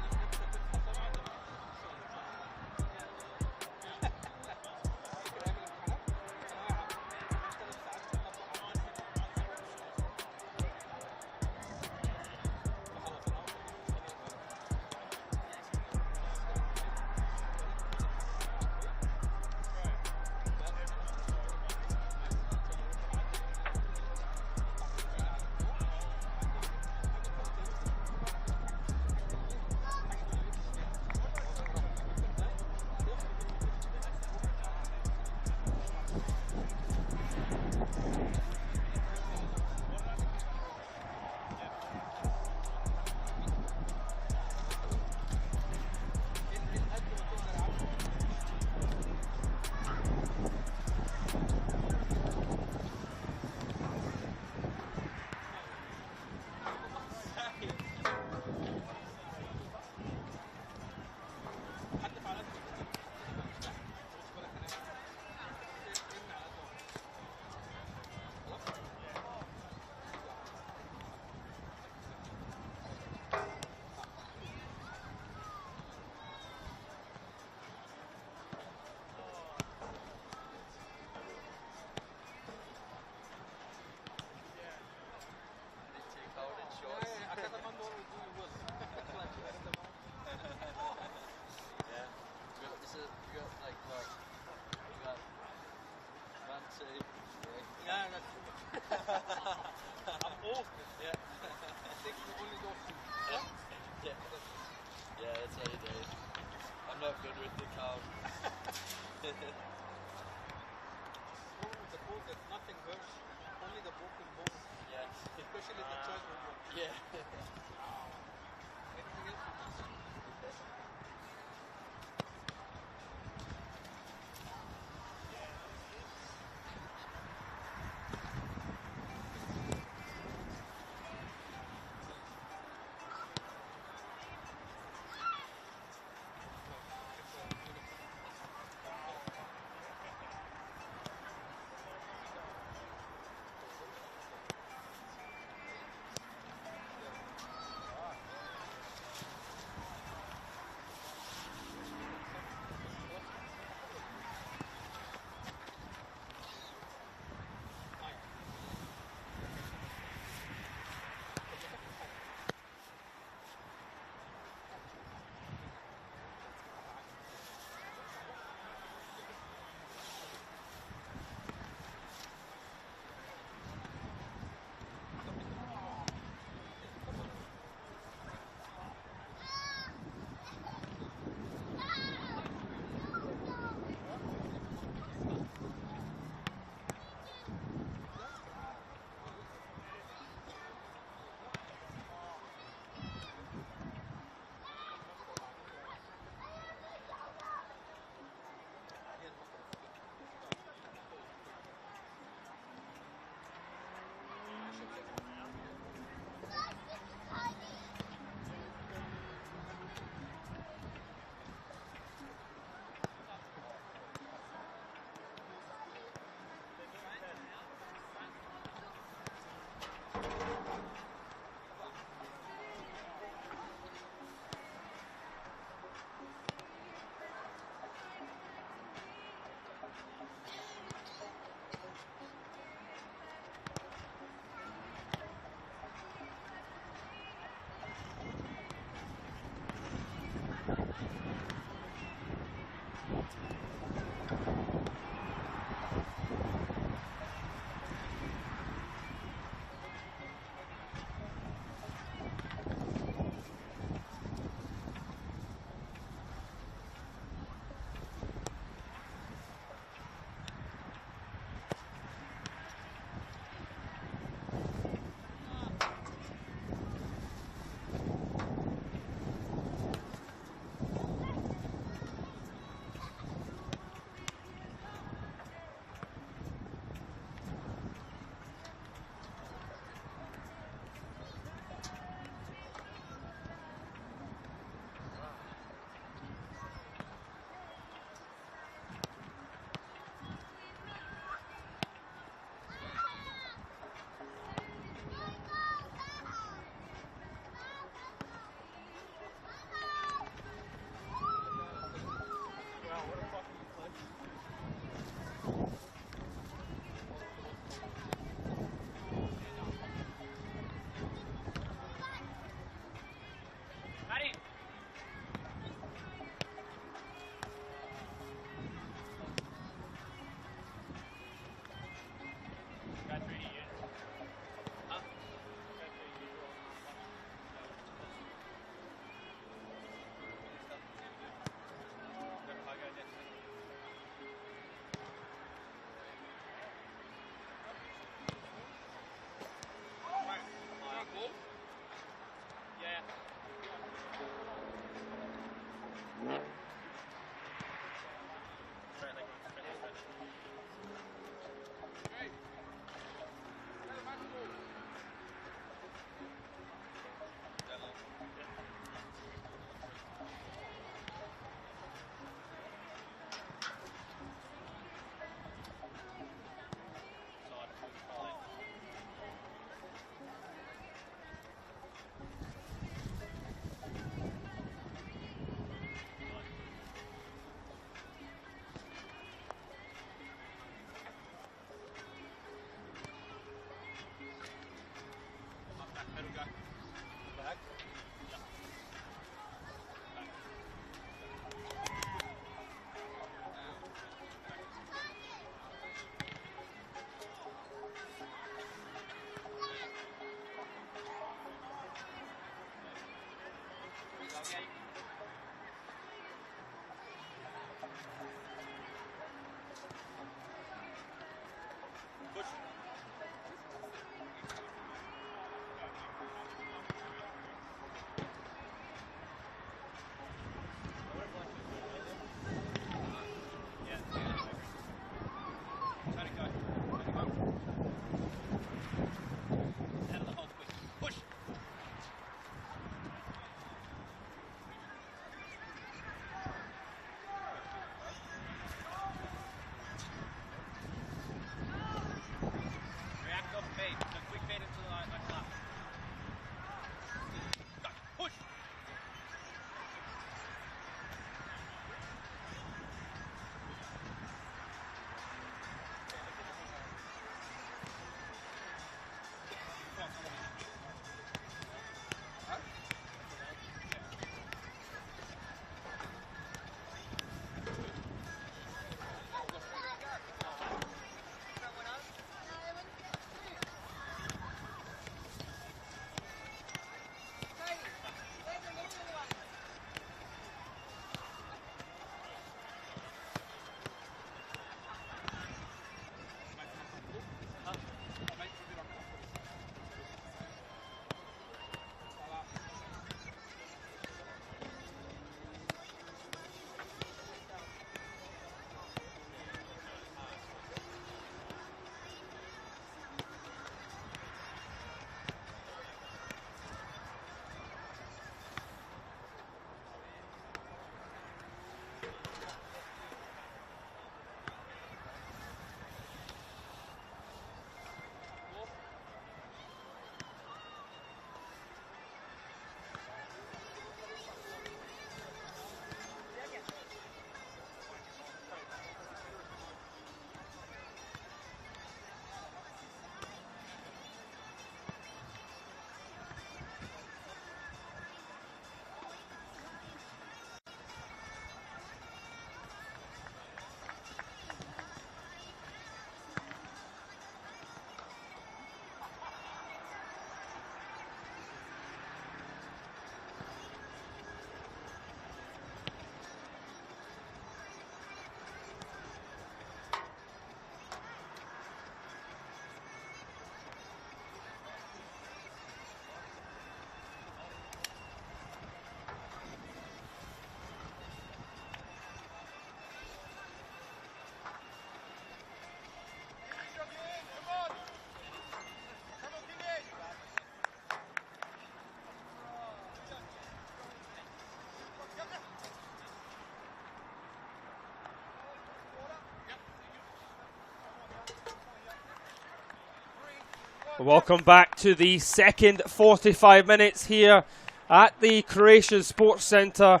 Welcome back to the second 45 minutes here at the Croatian Sports Centre.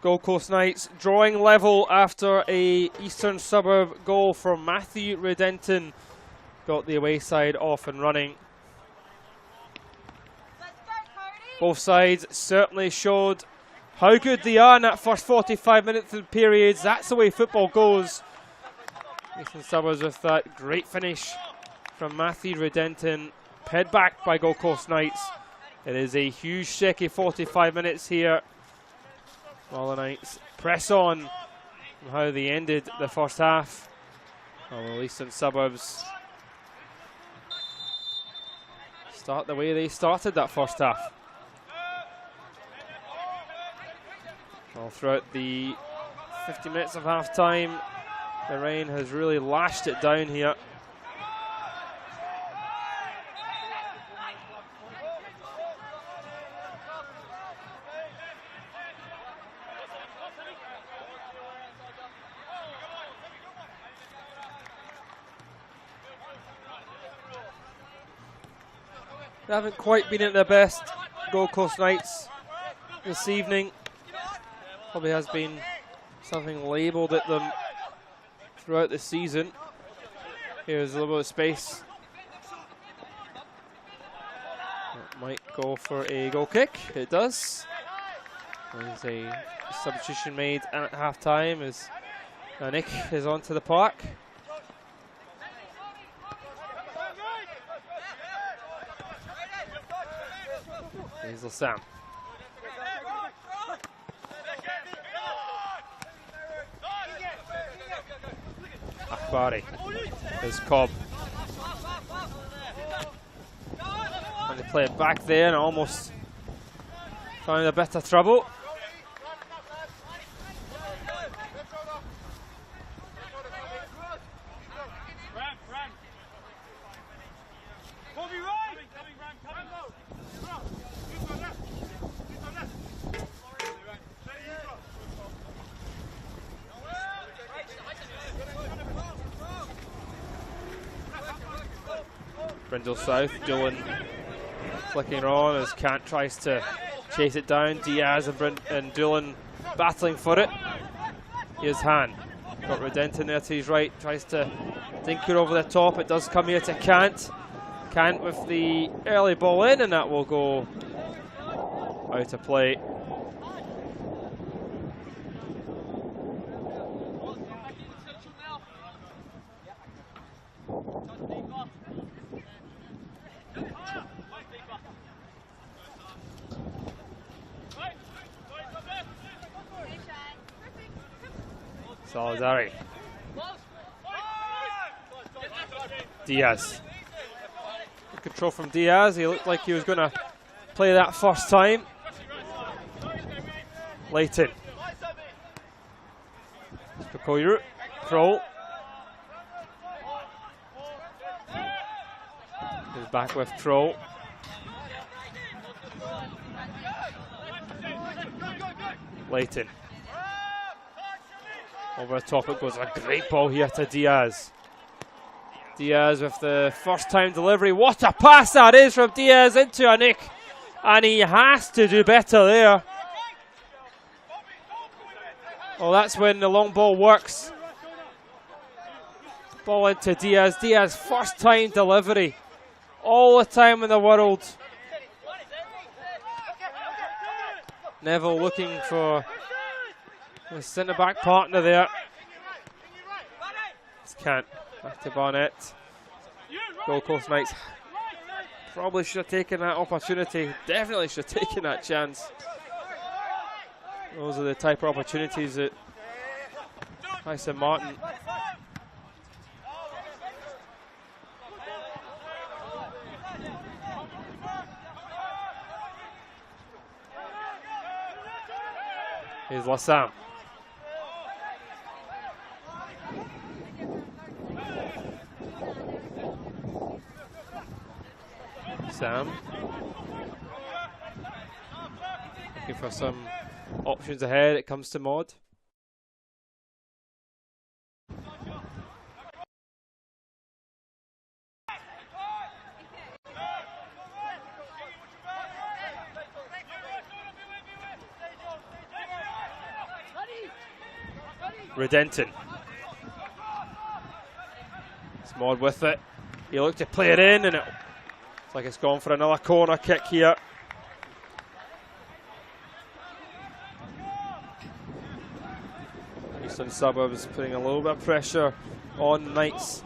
Gold Coast Knights drawing level after a Eastern Suburb goal from Matthew Redenton. Got the away side off and running. Both sides certainly showed how good they are in that first 45 minutes of the periods. That's the way football goes. Eastern Suburbs with that great finish from Matthew Redenton, paid back by Gold Coast Knights. It is a huge shaky 45 minutes here. While the Knights press on from how they ended the first half. Well, Eastern Suburbs start the way they started that first half. All throughout the 50 minutes of half time, the rain has really lashed it down here. They haven't quite been at their best, Gold Coast Knights, this evening. Probably has been something labelled at them throughout the season. Here's a little bit of space. That might go for a goal kick. It does. There's a substitution made at half time as Nick is onto the park. Here's Sam. Akbari. There's Cobb. And they play it back there and almost found a bit of trouble. Brindle South, Dillon flicking on as Kant tries to chase it down. Diaz and Dillon battling for it. Here's Han. Got Redenton there to his right, tries to dink it over the top. It does come here to Kant. Kant with the early ball in, and that will go out of play. Salazari. Diaz. Good control from Diaz. He looked like he was going to play that first time. Leighton. Kokoiru. Kroll. He's back with Kroll. Leighton. Over the top it goes. A great ball here to Diaz. Diaz with the first time delivery. What a pass that is from Diaz into a Nick. And he has to do better there. Oh, that's when the long ball works. Ball into Diaz. Diaz first time delivery. All the time in the world. Neville looking for the centre back partner there. It's Kant. Back to Barnett. Gold Coast Knights probably should have taken that opportunity. Definitely should have taken that chance. Those are the type of opportunities that St Martin Here's Lassam. Sam. Looking for some options ahead. It comes to Maud. Redenton. It's Maud with it. He looked to play it in, and it's like it's gone for another corner kick here. Eastern Suburbs putting a little bit of pressure on Knights.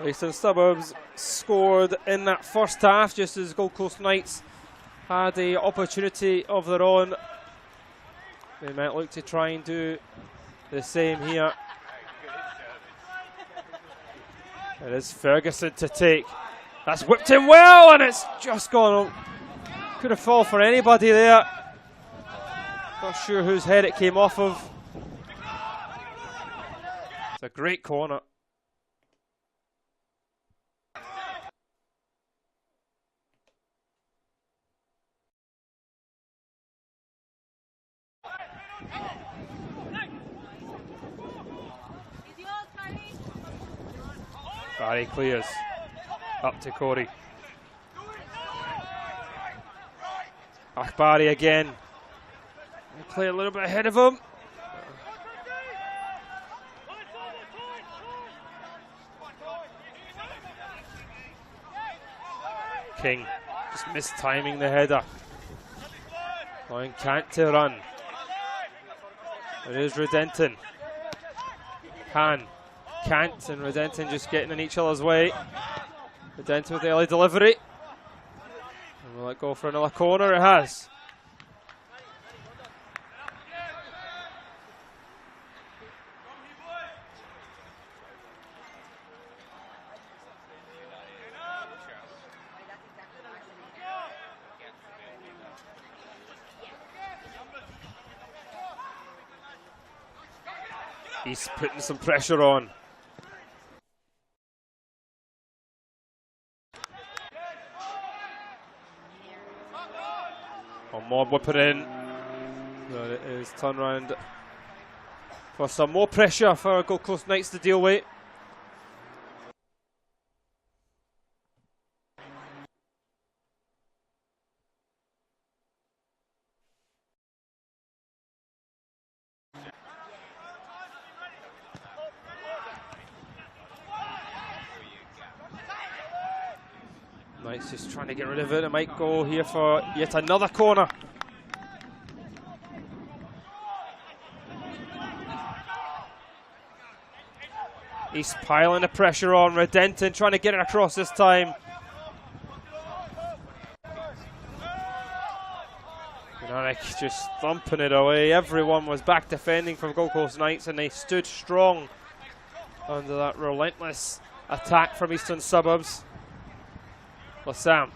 Eastern Suburbs scored in that first half just as Gold Coast Knights had the opportunity of their own. They might look to try and do the same here. It is Ferguson to take. That's whipped in well, and it's just gone. Could have fallen for anybody there. Not sure whose head it came off of. It's a great corner. Barry clears. Up to Corey. Barry again. They play a little bit ahead of him. King just mistiming the header. Allowing Kant to run. It is Redenton. Kant and Redenton just getting in each other's way. Redenton with the early delivery. And will it go for another corner? It has. He's putting some pressure on. Maud whip it in. There it is, turn round for some more pressure for Gold Coast Knights to deal with. Knights just trying to get rid of it. It might go here for yet another corner. He's piling the pressure on. Redenton trying to get it across this time. Gunaric just thumping it away. Everyone was back defending from Gold Coast Knights, and they stood strong under that relentless attack from Eastern Suburbs. Lassam.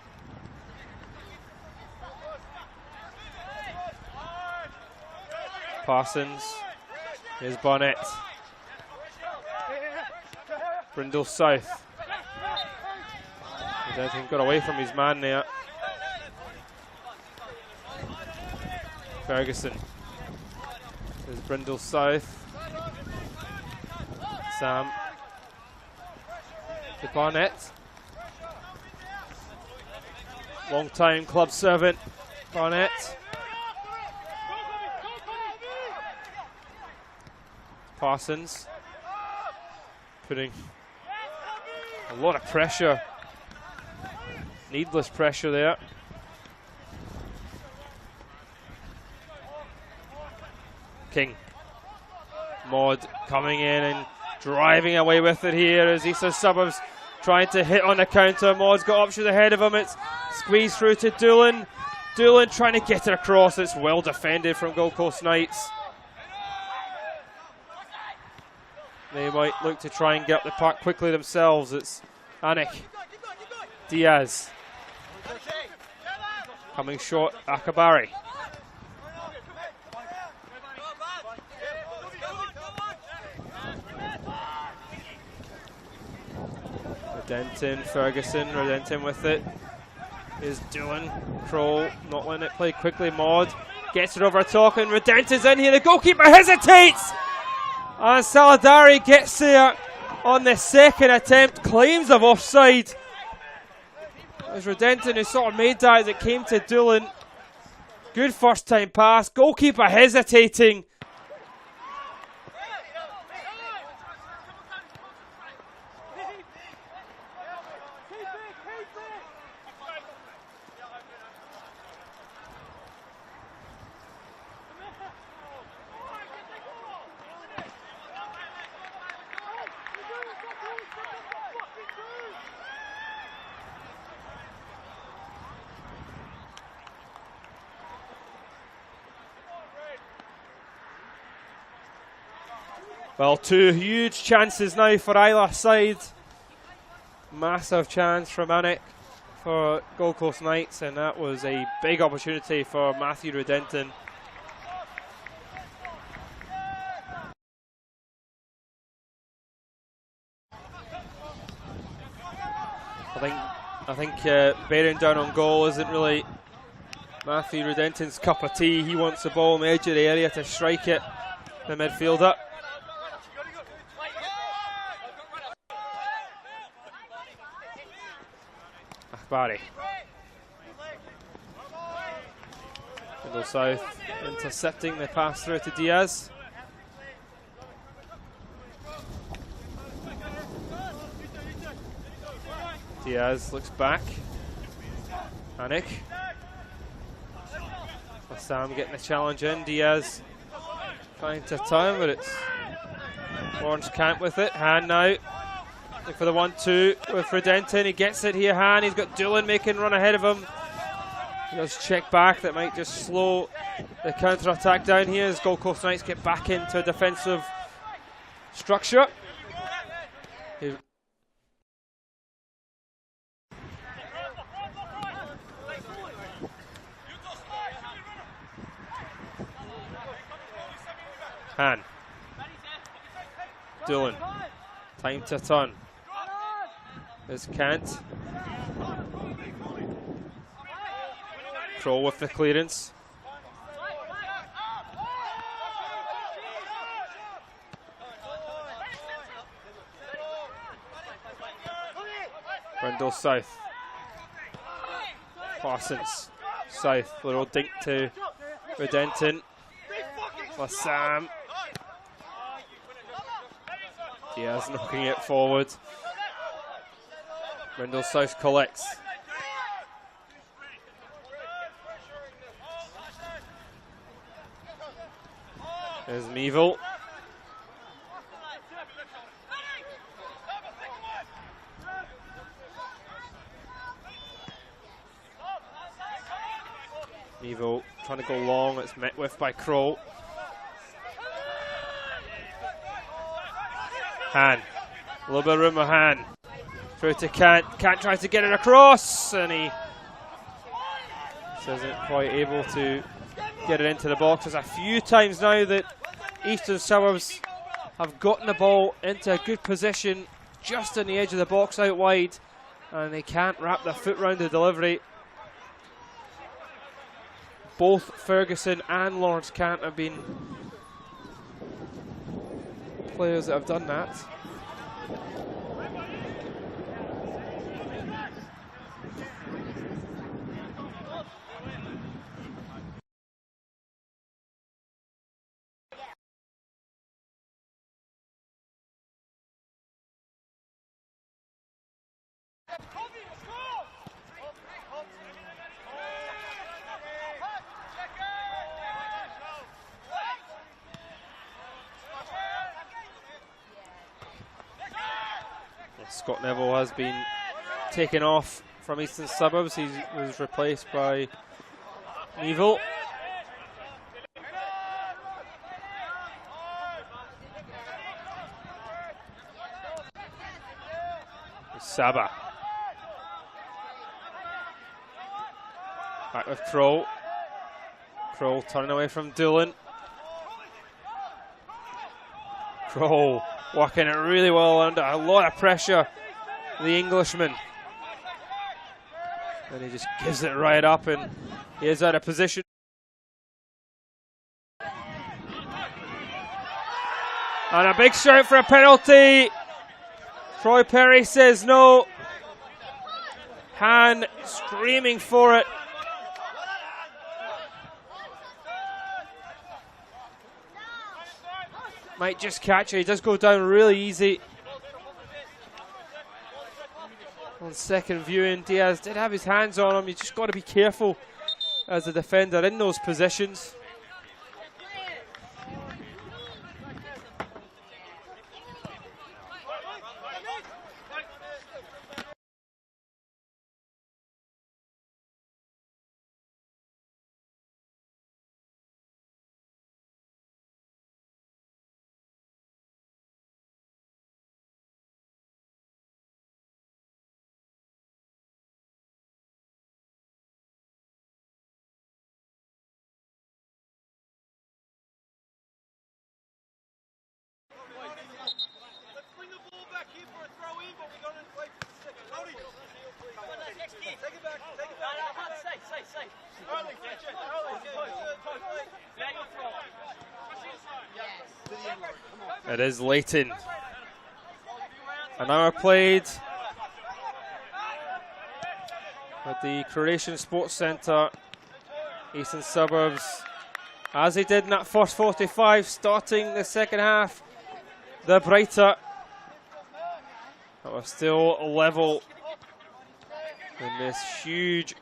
Parsons. Here's Barnett. Brindle South. Redenton got away from his man there. Ferguson. There's Brindle South. Sam. To Barnett. Long-time club servant, Barnett. Parsons. Putting a lot of pressure. Needless pressure there. King. Maud coming in and driving away with it here as Eastern Suburbs trying to hit on the counter. Maud's got options ahead of him. It's squeezed through to Doolan. Doolan trying to get it across. It's well defended from Gold Coast Knights. They might look to try and get up the park quickly themselves. It's Anik. Diaz. Coming short, Akabari. Redenton, Ferguson, Redenton with it. Is Doolan. Kroll not letting it play quickly. Maud Gets it over top and Redenton's in here. The goalkeeper hesitates. And Saladari gets there on the second attempt. Claims of offside. It was Redenton who sort of made that as it came to Doolan. Good first time pass. Goalkeeper hesitating. Well, two huge chances now for either side. Massive chance from Anik for Gold Coast Knights, and that was a big opportunity for Matthew Redenton. I think bearing down on goal isn't really Matthew Redenton's cup of tea. He wants the ball on the edge of the area to strike it, the midfielder. Akbari. Middle South intercepting the pass through to Diaz. Diaz looks back. Anik. Sam getting the challenge in. Diaz trying to turn, but it's Lawrence Camp with it. Han now. Look for the 1-2 with Redenton. He gets it here, Han. He's got Doolan making run ahead of him. He does check back. That might just slow the counter-attack down here as Gold Coast Knights get back into a defensive structure. Han. Doolan. Time to turn. There's Kant. Kroll with the clearance. Brindle South. Parsons. South. Little dink to Redenton. Sam. Diaz knocking it forward. Brindle South collects. There's Meeville. Meeville trying to go long. It's met with by Kroll. Han. A little bit of room with Han. Through to Kant. Kant tries to get it across, and he isn't quite able to get it into the box. There's a few times now that Eastern Suburbs have gotten the ball into a good position just on the edge of the box out wide, and they can't wrap their foot around the delivery. Both Ferguson and Lawrence Kant have been players that have done that. Scott Neville has been taken off from Eastern Suburbs. He was replaced by Neville. Saba. Back with Kroll. Kroll turning away from Doolan. Kroll working it really well under a lot of pressure, the Englishman. And he just gives it right up, and he is out of position. And a big shout for a penalty. Troy Perry says no. Han screaming for it. Might just catch it. He does go down really easy. On second viewing, Diaz did have his hands on him. You just got to be careful as a defender in those positions. It is Leighton. An hour played at the Croatian Sports Centre, Eastern Suburbs, as he did in that first 45, starting the second half, the brighter. That was still level in this huge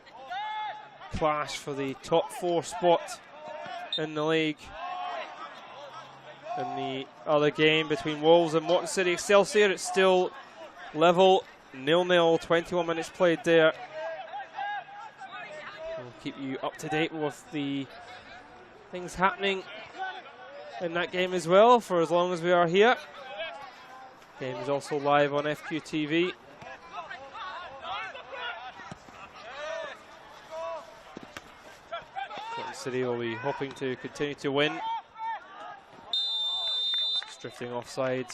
clash for the top 4 spot in the league. In the other game between Wolves and Morton City Excelsior, it's still level 0-0, 21 minutes played there. We'll keep you up to date with the things happening in that game as well for as long as we are here. Game is also live on FQTV. Morton City will be hoping to continue to win. Drifting offside.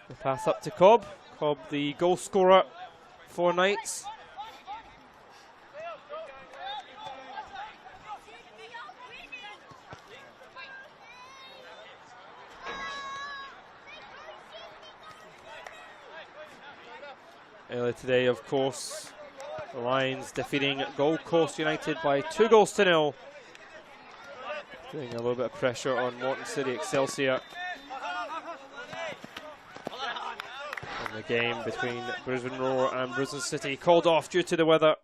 The pass up to Cobb. Cobb, the goal scorer for Knights. Earlier today, of course, the Lions defeating Gold Coast United by 2-0. Putting a little bit of pressure on Morton City Excelsior. The game between Brisbane Roar and Brisbane City called off due to the weather.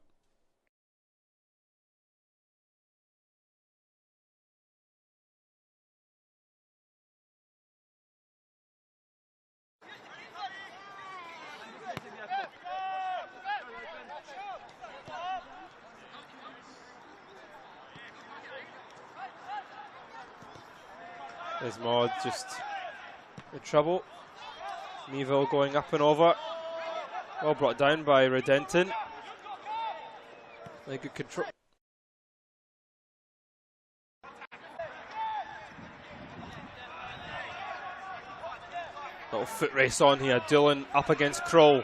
There's Maud just in trouble. Neville going up and over. Well brought down by Redenton. Very good control. Little foot race on here. Dillon up against Kroll.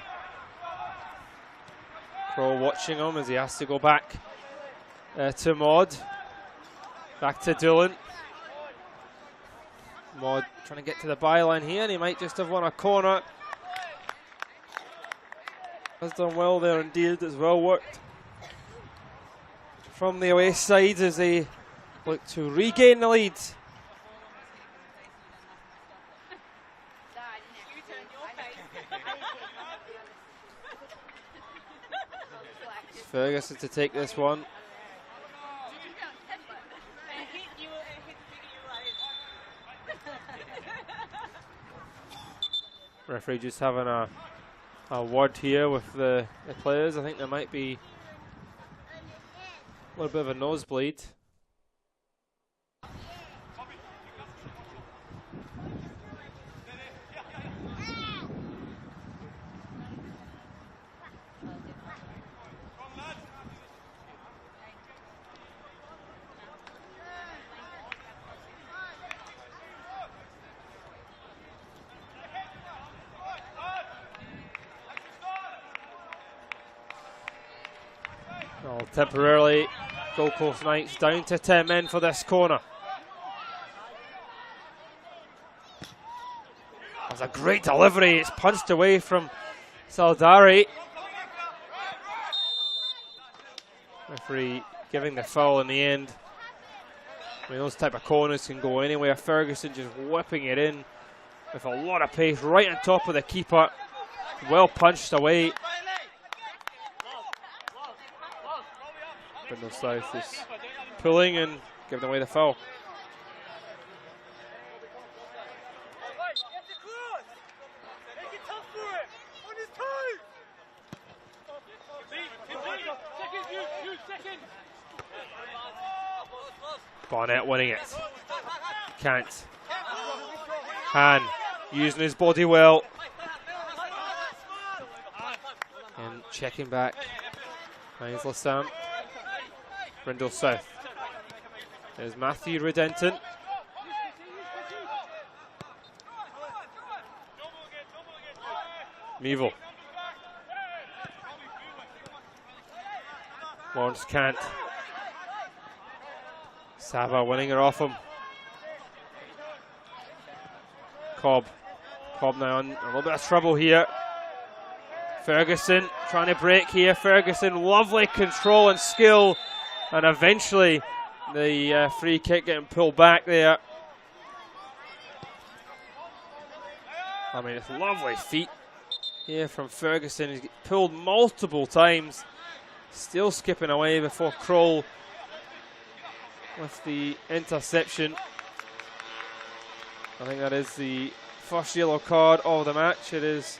Kroll watching him as he has to go back to Maud. Back to Dillon. Maud trying to get to the byline here, and he might just have won a corner. Has done well there indeed, it's well worked from the away side as they look to regain the lead. Ferguson to take this one. Referee just having a word here with the players. I think there might be a little bit of a nosebleed. Well, temporarily, Gold Coast Knights down to 10 men for this corner. was a great delivery. It's punched away from Saldari. Referee giving the foul in the end. I mean, those type of corners can go anywhere. Ferguson just whipping it in with a lot of pace right on top of the keeper. Well punched away. Brindle South is pulling and giving away the foul. Barnett winning it. Can't. Han using his body well. And checking back. Nice Lassam. Brindle South. There's Matthew Redenton. Meeville. Lawrence Kant. Sava winning it off him. Cobb. Cobb now in a little bit of trouble here. Ferguson trying to break here. Ferguson, lovely control and skill. And eventually the free kick getting pulled back there. I mean, it's lovely feet here from Ferguson. He's pulled multiple times. Still skipping away before Kroll with the interception. I think that is the first yellow card of the match. It is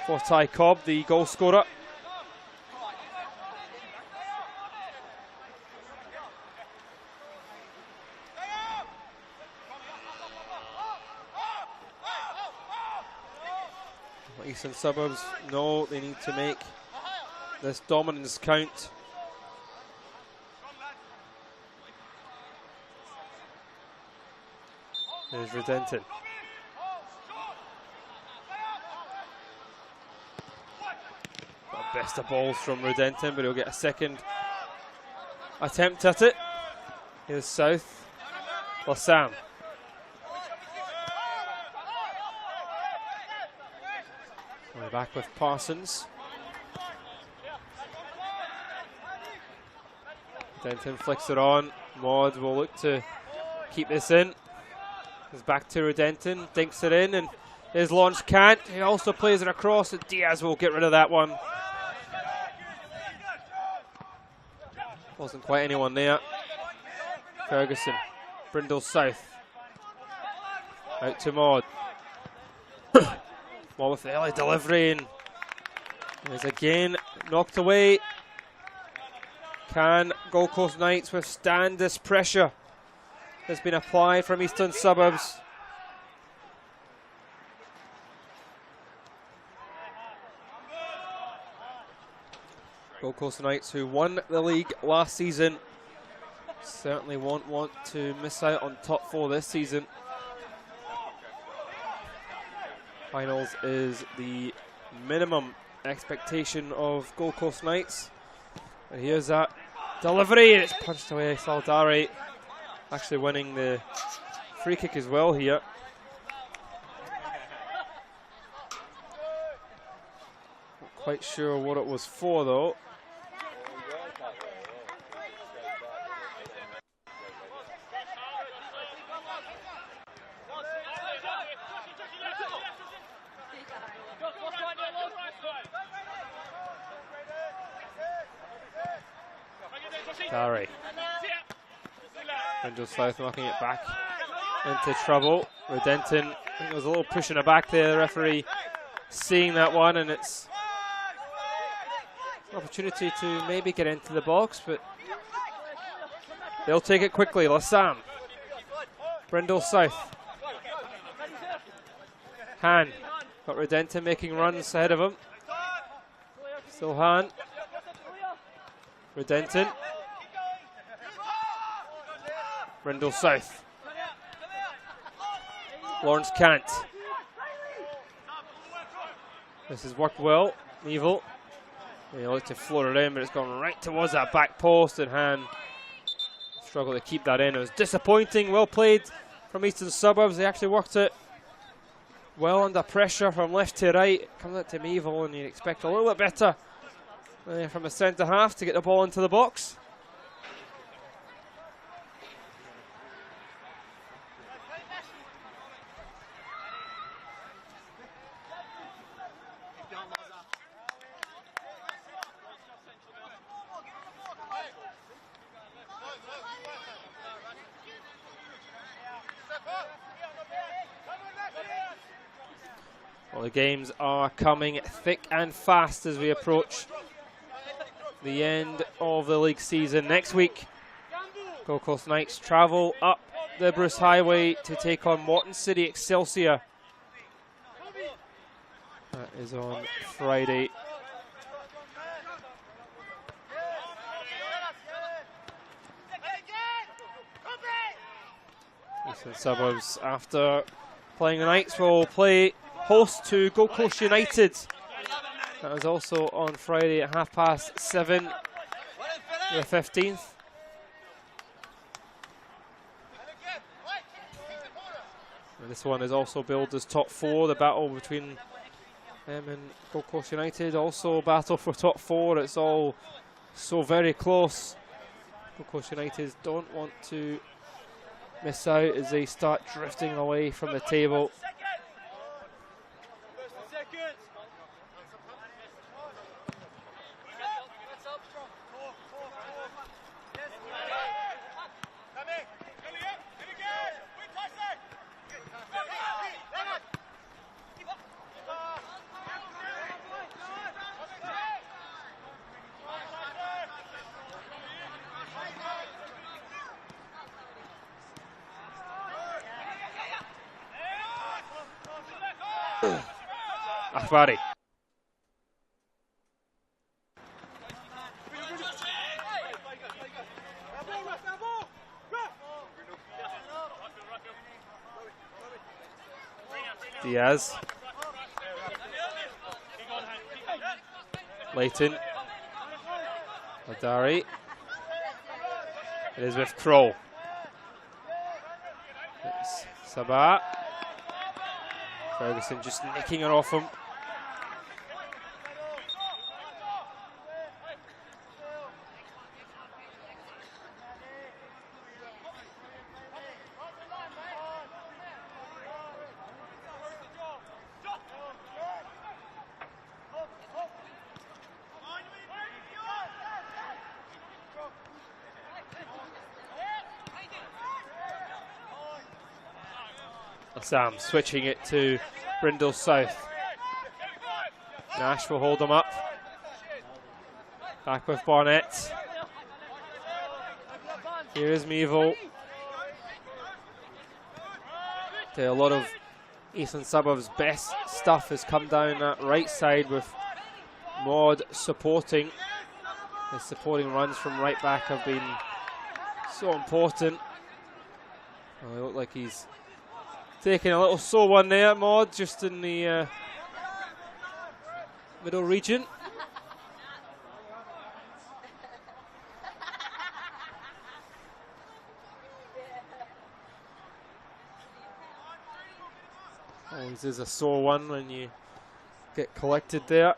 for Ty Cobb, the goal scorer. Eastern Suburbs know they need to make this dominance count. There's Redenton. Best of balls from Redenton, but he'll get a second attempt at it. Here's South. Lassam. We're back with Parsons. Denton flicks it on. Maud will look to keep this in. It's back to Redenton, dinks it in, and there's Launch Kant. He also plays it across, and Diaz will get rid of that one. Wasn't quite anyone there. Ferguson, Brindle South. Out to Maud. Maud with the early delivery, and is again knocked away. Can Gold Coast Knights withstand this pressure that's been applied from Eastern Suburbs? Gold Coast Knights, who won the league last season, certainly won't want to miss out on top four this season. Finals is the minimum expectation of Gold Coast Knights. And here's that delivery, and it's punched away. Saldari actually winning the free kick as well here. Not quite sure what it was for though. Dari. Brindle South knocking it back into trouble. Redenton, I think there was a little push in the back there. The referee seeing that one, and it's an opportunity to maybe get into the box, but they'll take it quickly. Lassam. Brindle South. Han. Got Redenton making runs ahead of him. Still Han. Redenton. Brindle South. Lawrence Kant. This has worked well. Neville. They look to float it in, but it's gone right towards that back post, and Han struggled to keep that in. It was disappointing. Well played from Eastern Suburbs. They actually worked it well under pressure from left to right. Comes out to Meeville, and you expect a little bit better from the centre half to get the ball into the box. Well, the games are coming thick and fast as we approach the end of the league season. Next week, Gold Coast Knights travel up the Bruce Highway to take on Morton City Excelsior. That is on Friday. Eastern Suburbs, after playing the Knights, will play host to Gold Coast United. That is also on Friday at 7:30, the 15th. And this one is also billed as top four. The battle between them and Gold Coast United, also a battle for top four. It's all so very close. Gold Coast United don't want to miss out as they start drifting away from the table. Akbari. Diaz. Leighton. Adari. It is with Kroll. It's Sabah. Ferguson just nicking it off him. Sam switching it to Brindle South. Nash will hold them up. Back with Barnett. Here is Meeville. A lot of Eastern Suburbs' best stuff has come down that right side with Maud supporting. His supporting runs from right back have been so important. Well, they look like he's taking a little sore one there, Maud, just in the middle region. Always is a sore one when you get collected there.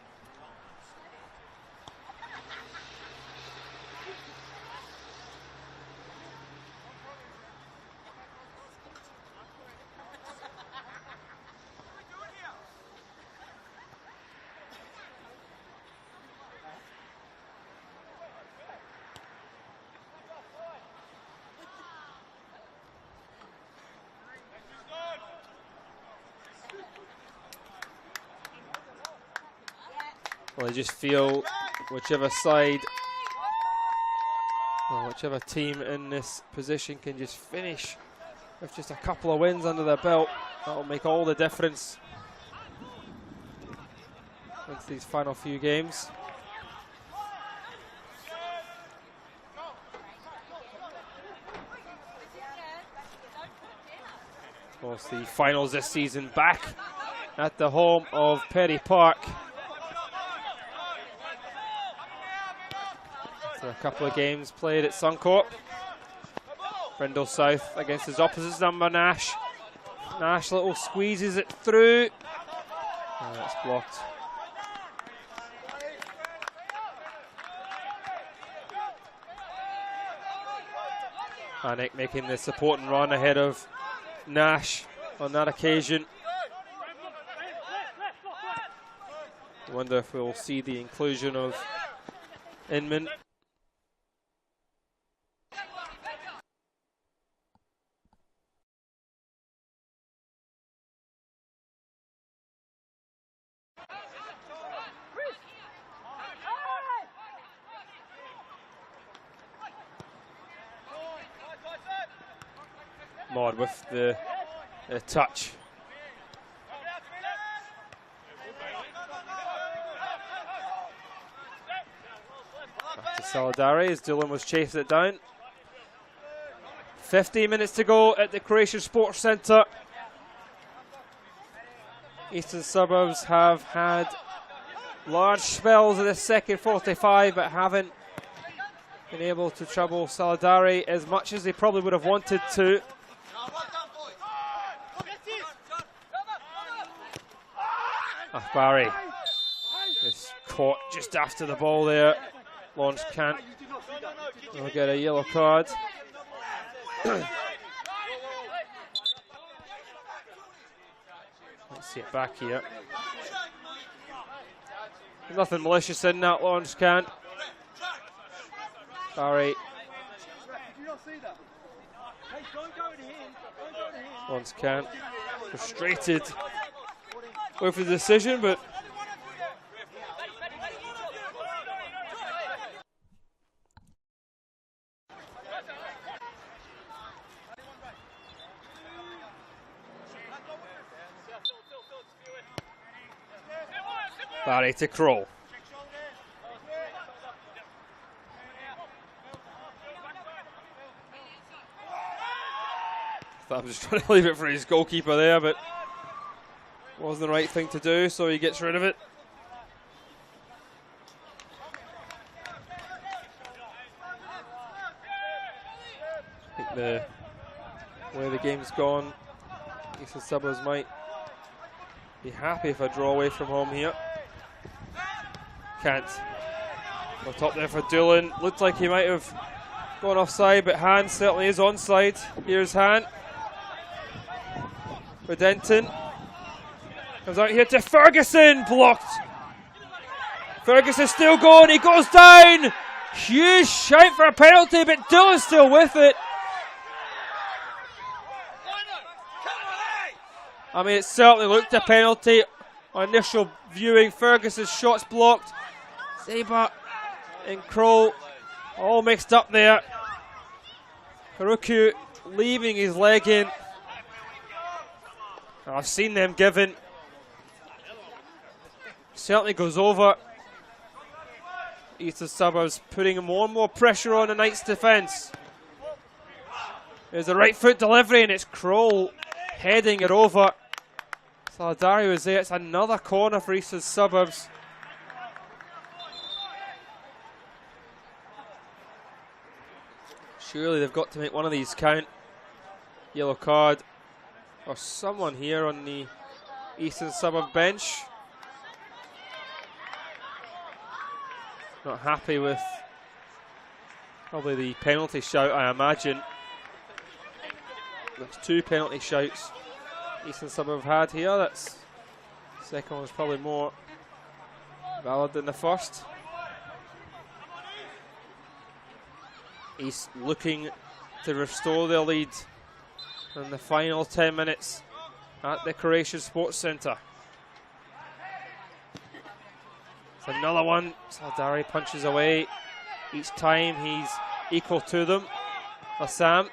Well, I just feel whichever side, or whichever team in this position can just finish with just a couple of wins under their belt, that'll make all the difference into these final few games. Of course, the finals this season back at the home of Perry Park. After a couple of games played at Suncorp. Brindle South against his opposites number, Nash. Nash Little squeezes it through. Oh, that's blocked. Panic making the support and run ahead of Nash on that occasion. I wonder if we'll see the inclusion of Inman. Maud with the touch. Back to Solidari as Doolan was chasing it down. 15 minutes to go at the Croatian Sports Centre. Eastern Suburbs have had large spells of the second 45 but haven't been able to trouble Solidari as much as they probably would have wanted to. Barry is caught just after the ball there. Launch can't. We'll get a yellow card. Let's see it back here. Nothing malicious in that. Launch can't. Barry. Launch can't. Frustrated with the decision, but Barry to Kroll. I'm just trying to leave it for his goalkeeper there, but wasn't the right thing to do, so he gets rid of it. I think the way the game's gone, Eastern Suburbs might be happy if I draw away from home here. Can't. On top there for Doolan. Looked like he might have gone offside, but Han certainly is onside. Here's Han. For Denton. Comes out here to Ferguson. Blocked. Ferguson still going. He goes down. Huge shout for a penalty, but Doolan's still with it. I mean, it certainly looked a penalty on initial viewing. Ferguson's shots blocked. Saber and Kroll all mixed up there. Haruku leaving his leg in. I've seen them given. Certainly goes over. Eastern Suburbs putting more and more pressure on the Knights' defence. There's a right foot delivery and it's Kroll heading it over. Solidari was there. It's another corner for Eastern Suburbs. Surely they've got to make one of these count. Yellow card. Or someone here on the Eastern Suburb bench. Not happy with probably the penalty shout, I imagine. There's two penalty shouts Eastern Suburb had here. That's the second one was probably more valid than the first. East looking to restore their lead in the final 10 minutes at the Croatian Sports Centre. It's another one. Solidari punches away. Each time he's equal to them. Assam.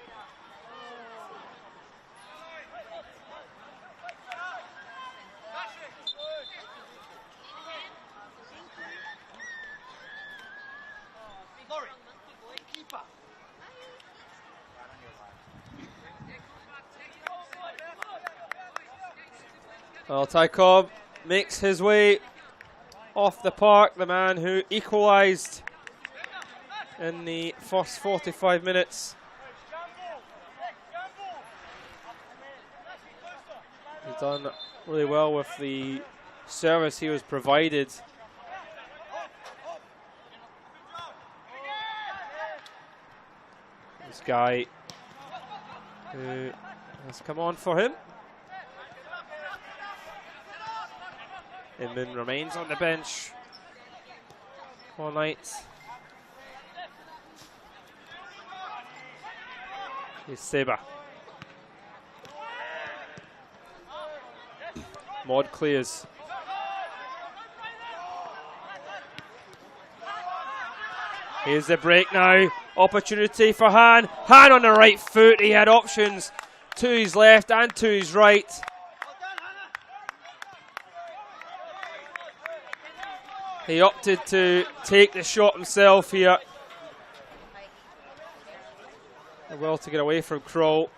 Well, Tycob makes his way off the park, the man who equalised in the first 45 minutes. He's done really well with the service he was provided. This guy who has come on for him. Inman remains on the bench all night. Here's Seba. Maud clears. Here's the break now. Opportunity for Han. Han on the right foot. He had options to his left and to his right. He opted to take the shot himself here. Well to get away from Kroll.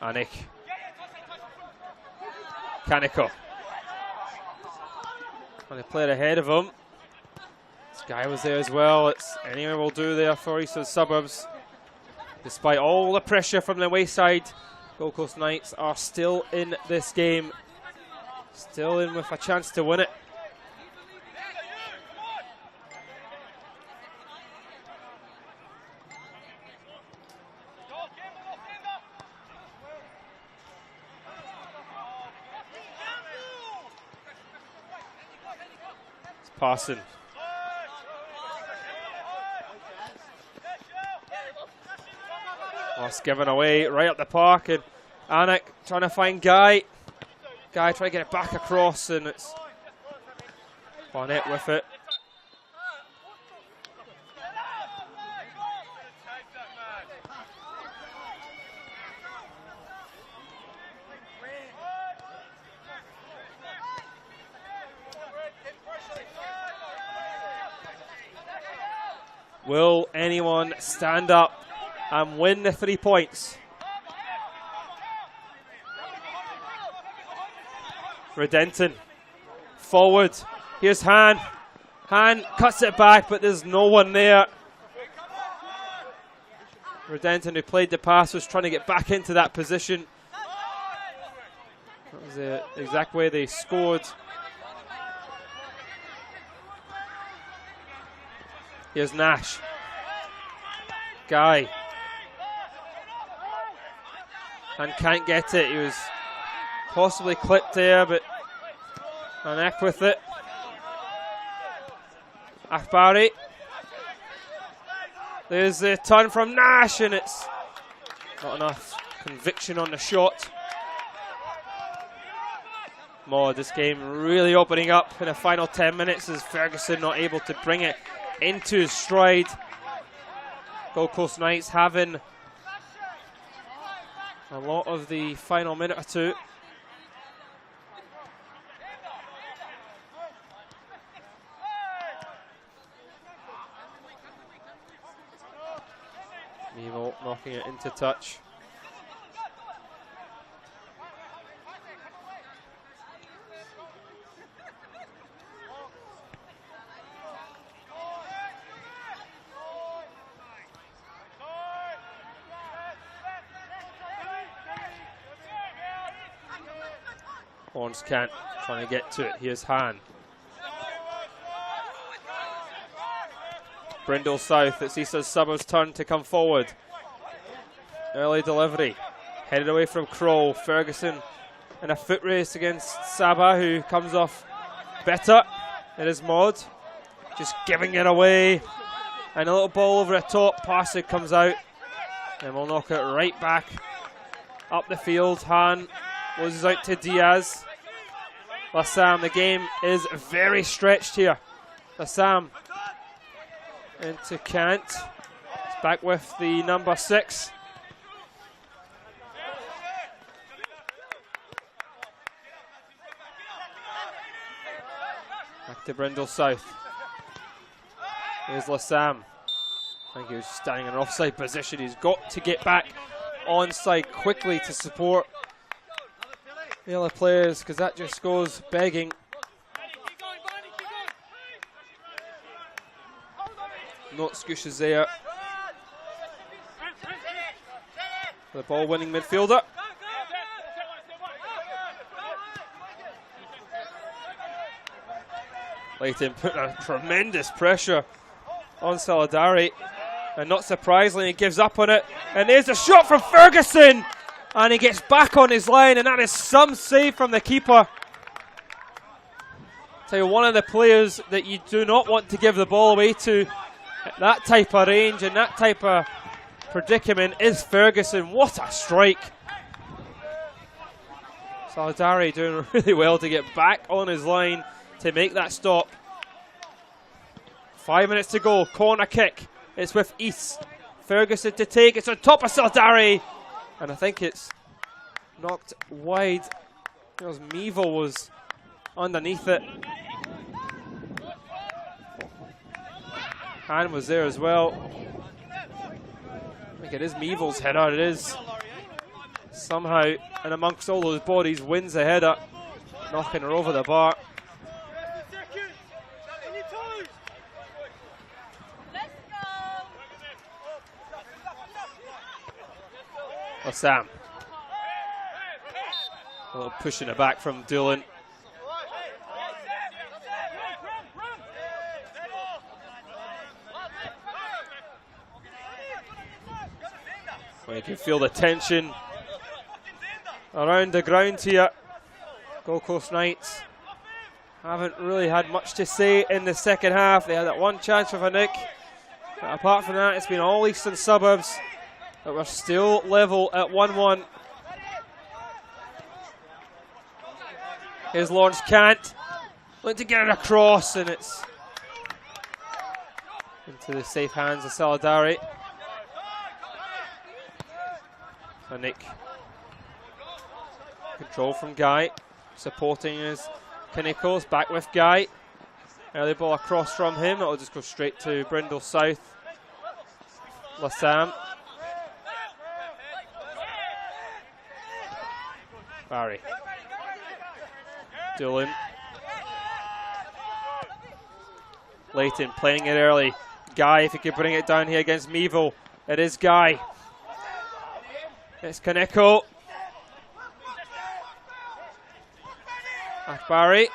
Anik. Kaneko. And the player ahead of him. This guy was there as well. It's anyone will do there for Eastern Suburbs. Despite all the pressure from the wayside, Gold Coast Knights are still in this game. Still in with a chance to win it. Parson. Oh, it's given away right up the park, and Anik trying to find Guy. Guy trying to get it back across, and it's Barnett with it. Will anyone stand up and win the 3 points? Redenton forward. Here's Han. Han cuts it back, but there's no one there. Redenton, who played the pass, was trying to get back into that position. That was the exact way they scored. Here's Nash. Guy. And can't get it. He was possibly clipped there, but Anek with it. Akbari. There's the turn from Nash, and it's not enough conviction on the shot. Maud, this game really opening up in the final 10 minutes as Ferguson not able to bring it into his stride. Gold Coast Knights having a lot of the final minute or two. Mevo knocking it into touch. Horns can't, trying to get to it. Here's Han. Brindle South, it's Eastern Suburbs' turn to come forward. Early delivery. Headed away from Kroll. Ferguson in a foot race against Saba, who comes off better. It is Maud. Just giving it away. And a little ball over the top. Pass it comes out. And we'll knock it right back up the field. Han loses out to Diaz. Lassam, the game is very stretched here. Lassam into Kant. It's back with the number 6. Back to Brindle South. Here's Lassam. I think he was standing in an offside position. He's got to get back onside quickly to support the other players, because that just goes begging. No excuses there. The ball-winning midfielder. Leighton put a tremendous pressure on Solidari, and not surprisingly, he gives up on it. And there's a shot from Ferguson, and he gets back on his line, and that is some save from the keeper. Tell you, one of the players that you do not want to give the ball away to at that type of range and that type of predicament is Ferguson. What a strike. Solidari doing really well to get back on his line to make that stop. 5 minutes to go, corner kick. It's with East. Ferguson to take, it's on top of Solidari. And I think it's knocked wide. Because Meeville was underneath it. Hand was there as well. I think it is Meeville's header, it is. Somehow, and amongst all those bodies, wins the header, knocking her over the bar. Oh, Sam. A little push in the back from Doolan. Well, you can feel the tension around the ground here. Gold Coast Knights haven't really had much to say in the second half. They had that one chance for Nick. But apart from that, it's been all Eastern Suburbs. But we're still level at 1-1. Here's Lawrence Cant. Looking to get it across, and it's into the safe hands of Solidari. And Nick. Control from Guy. Supporting his Knickles. Back with Guy. Early ball across from him. It'll just go straight to Brindle South. Lassam. Barry. Doolan. Leighton playing it early. Guy, if he could bring it down here against Meeville. It is Guy. It's Kaneko. Barry.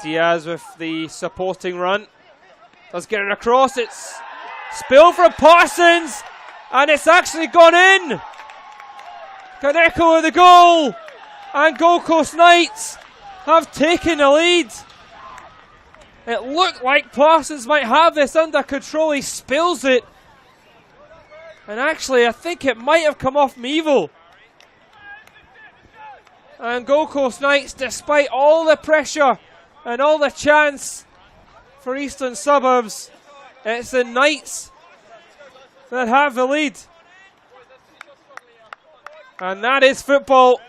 Diaz with the supporting run. Does get it across. It's spill from Parsons. And it's actually gone in. Kaneko with the goal. And Gold Coast Knights have taken the lead. It looked like Parsons might have this under control. He spills it. And actually, I think it might have come off Meeville. And Gold Coast Knights, despite all the pressure and all the chance for Eastern Suburbs, it's the Knights that have the lead. And that is football.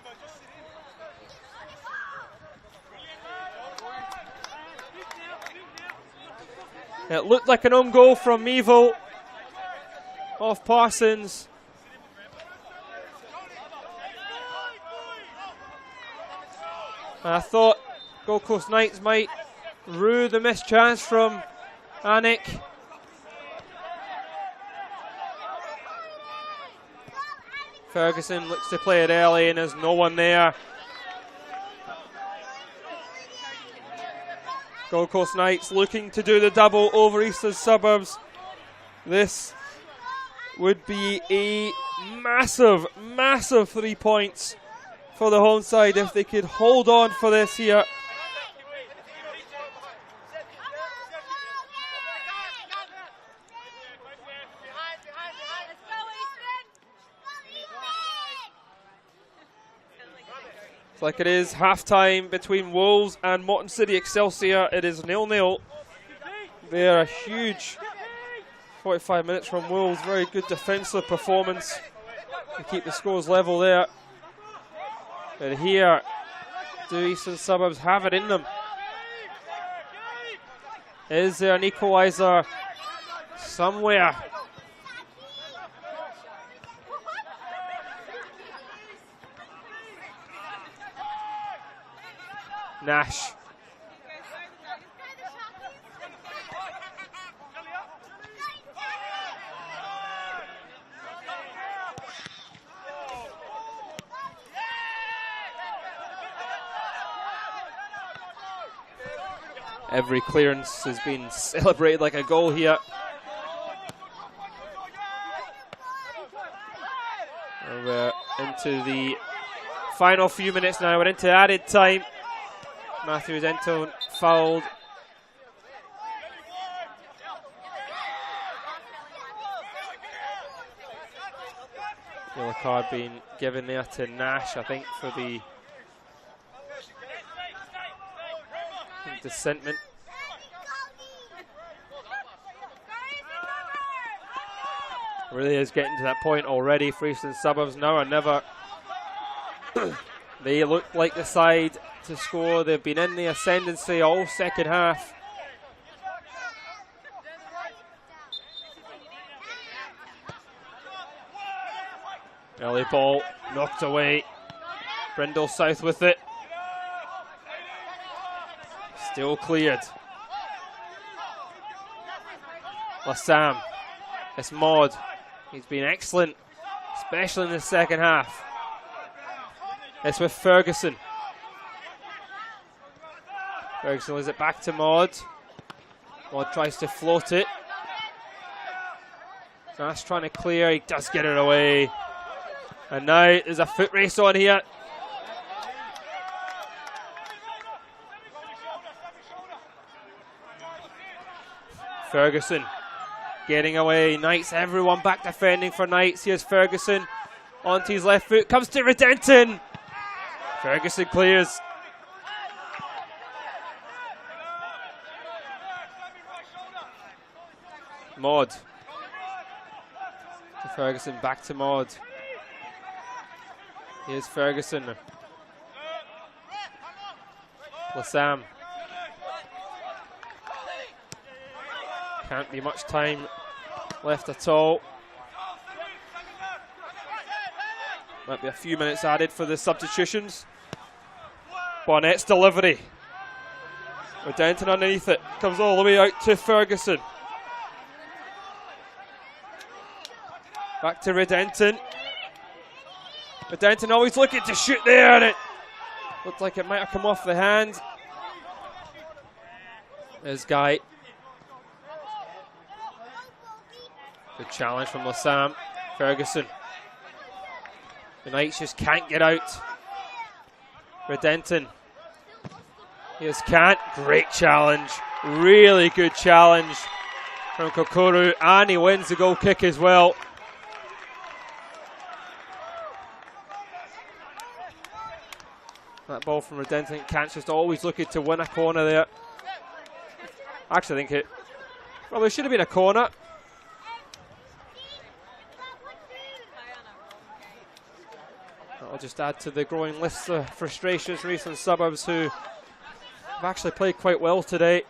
It looked like an own goal from Meeville off Parsons. And I thought Gold Coast Knights might rue the missed chance from Anik. Ferguson looks to play it early and there's no one there. Gold Coast Knights looking to do the double over Eastern Suburbs. This would be a massive, massive 3 points for the home side if they could hold on for this here. It's like it is half-time between Wolves and Morton City Excelsior. It is 0-0. They are a huge 45 minutes from Wolves. Very good defensive performance to keep the scores level there. But here, do Eastern Suburbs have it in them? Is there an equaliser somewhere. Nash. Every clearance has been celebrated like a goal here. And we're into the final few minutes now. We're into added time. Matthews Entone fouled. Yellow card being given there to Nash, I think, for the dissentment. Really is getting to that point already. Freestone Suburbs now or never. They look like the side to score. They've been in the ascendancy all second half. Early ball knocked away. Brindle South with it. Still cleared. Lassam. It's Maud. He's been excellent, especially in the second half. It's with Ferguson. Ferguson leaves it back to Maud. Maud tries to float it. Nash trying to clear. He does get it away. And now there's a foot race on here. Ferguson getting away. Knights, everyone back defending for Knights. Here's Ferguson onto his left foot. Comes to Redenton. Ferguson clears. Maud. To Ferguson, back to Maud. Here's Ferguson. Lassam. Can't be much time left at all. Might be a few minutes added for the substitutions. Bonnet's delivery. Redenton underneath it. Comes all the way out to Ferguson. Back to Redenton. Redenton always looking to shoot there, and it looked like it might have come off the hand. There's Guy. Good challenge from Lassam. Ferguson. The Knights just can't get out. Redenton. Here's Kant. Great challenge. Really good challenge from Kokoro. And he wins the goal kick as well. That ball from Redenton. Kant's just always looking to win a corner there. Actually, I think it probably should have been a corner. I'll just add to the growing list of frustrations from Eastern Suburbs, who have actually played quite well today.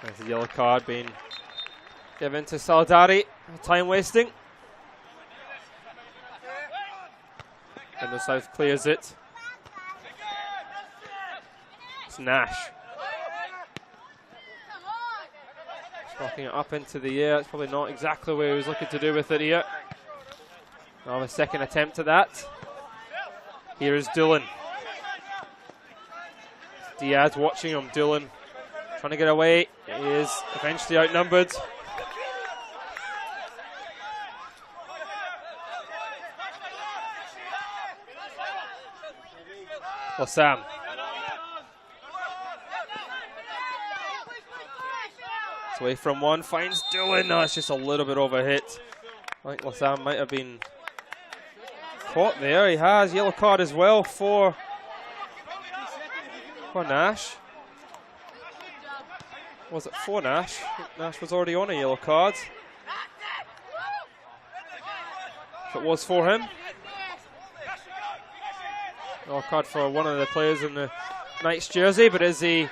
There's a yellow card being given to Saldari. Time wasting. And the South clears it. It's Nash. Knocking it up into the air. It's probably not exactly what he was looking to do with it here. Now a second attempt at that. Here is Doolan. Diaz watching him. Doolan trying to get away. He is eventually outnumbered. Lassam. It's away from one, finds Doolan. No, it's just a little bit overhit. I think Lassam might have been caught there. He has yellow card as well for Nash. Was it for Nash? Nash was already on a yellow card. If it was for him. Yellow card for one of the players in the Knights jersey, but is he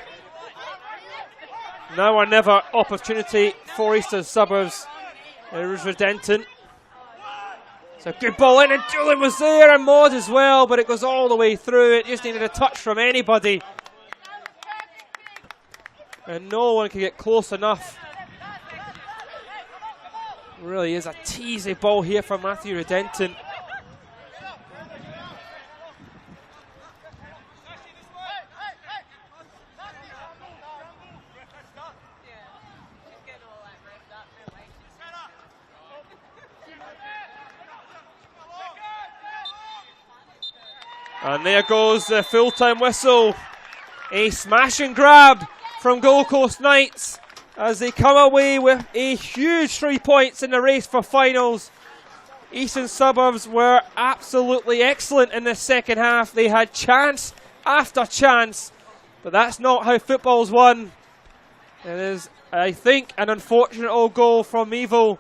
now or never opportunity for Eastern Suburbs. It was Redenton. So good ball in, and Julian was there, and Maud as well, but it goes all the way through. It just needed a touch from anybody. And no one can get close enough. Really is a teasy ball here from Matthew Redenton. And there goes the full-time whistle. A smash and grab from Gold Coast Knights as they come away with a huge 3 points in the race for finals. Eastern Suburbs were absolutely excellent in the second half. They had chance after chance, but that's not how football's won. It is, I think, an unfortunate old goal from Evo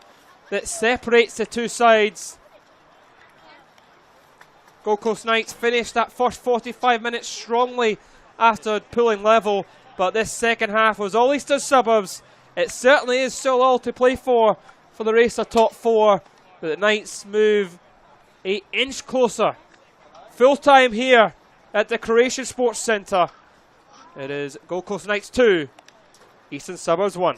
that separates the two sides. Gold Coast Knights finished that first 45 minutes strongly after pulling level, but this second half was all Eastern Suburbs. It certainly is still all to play for the race of top four, but the Knights move an inch closer. Full time here at the Croatian Sports Centre. It is Gold Coast Knights 2, Eastern Suburbs 1.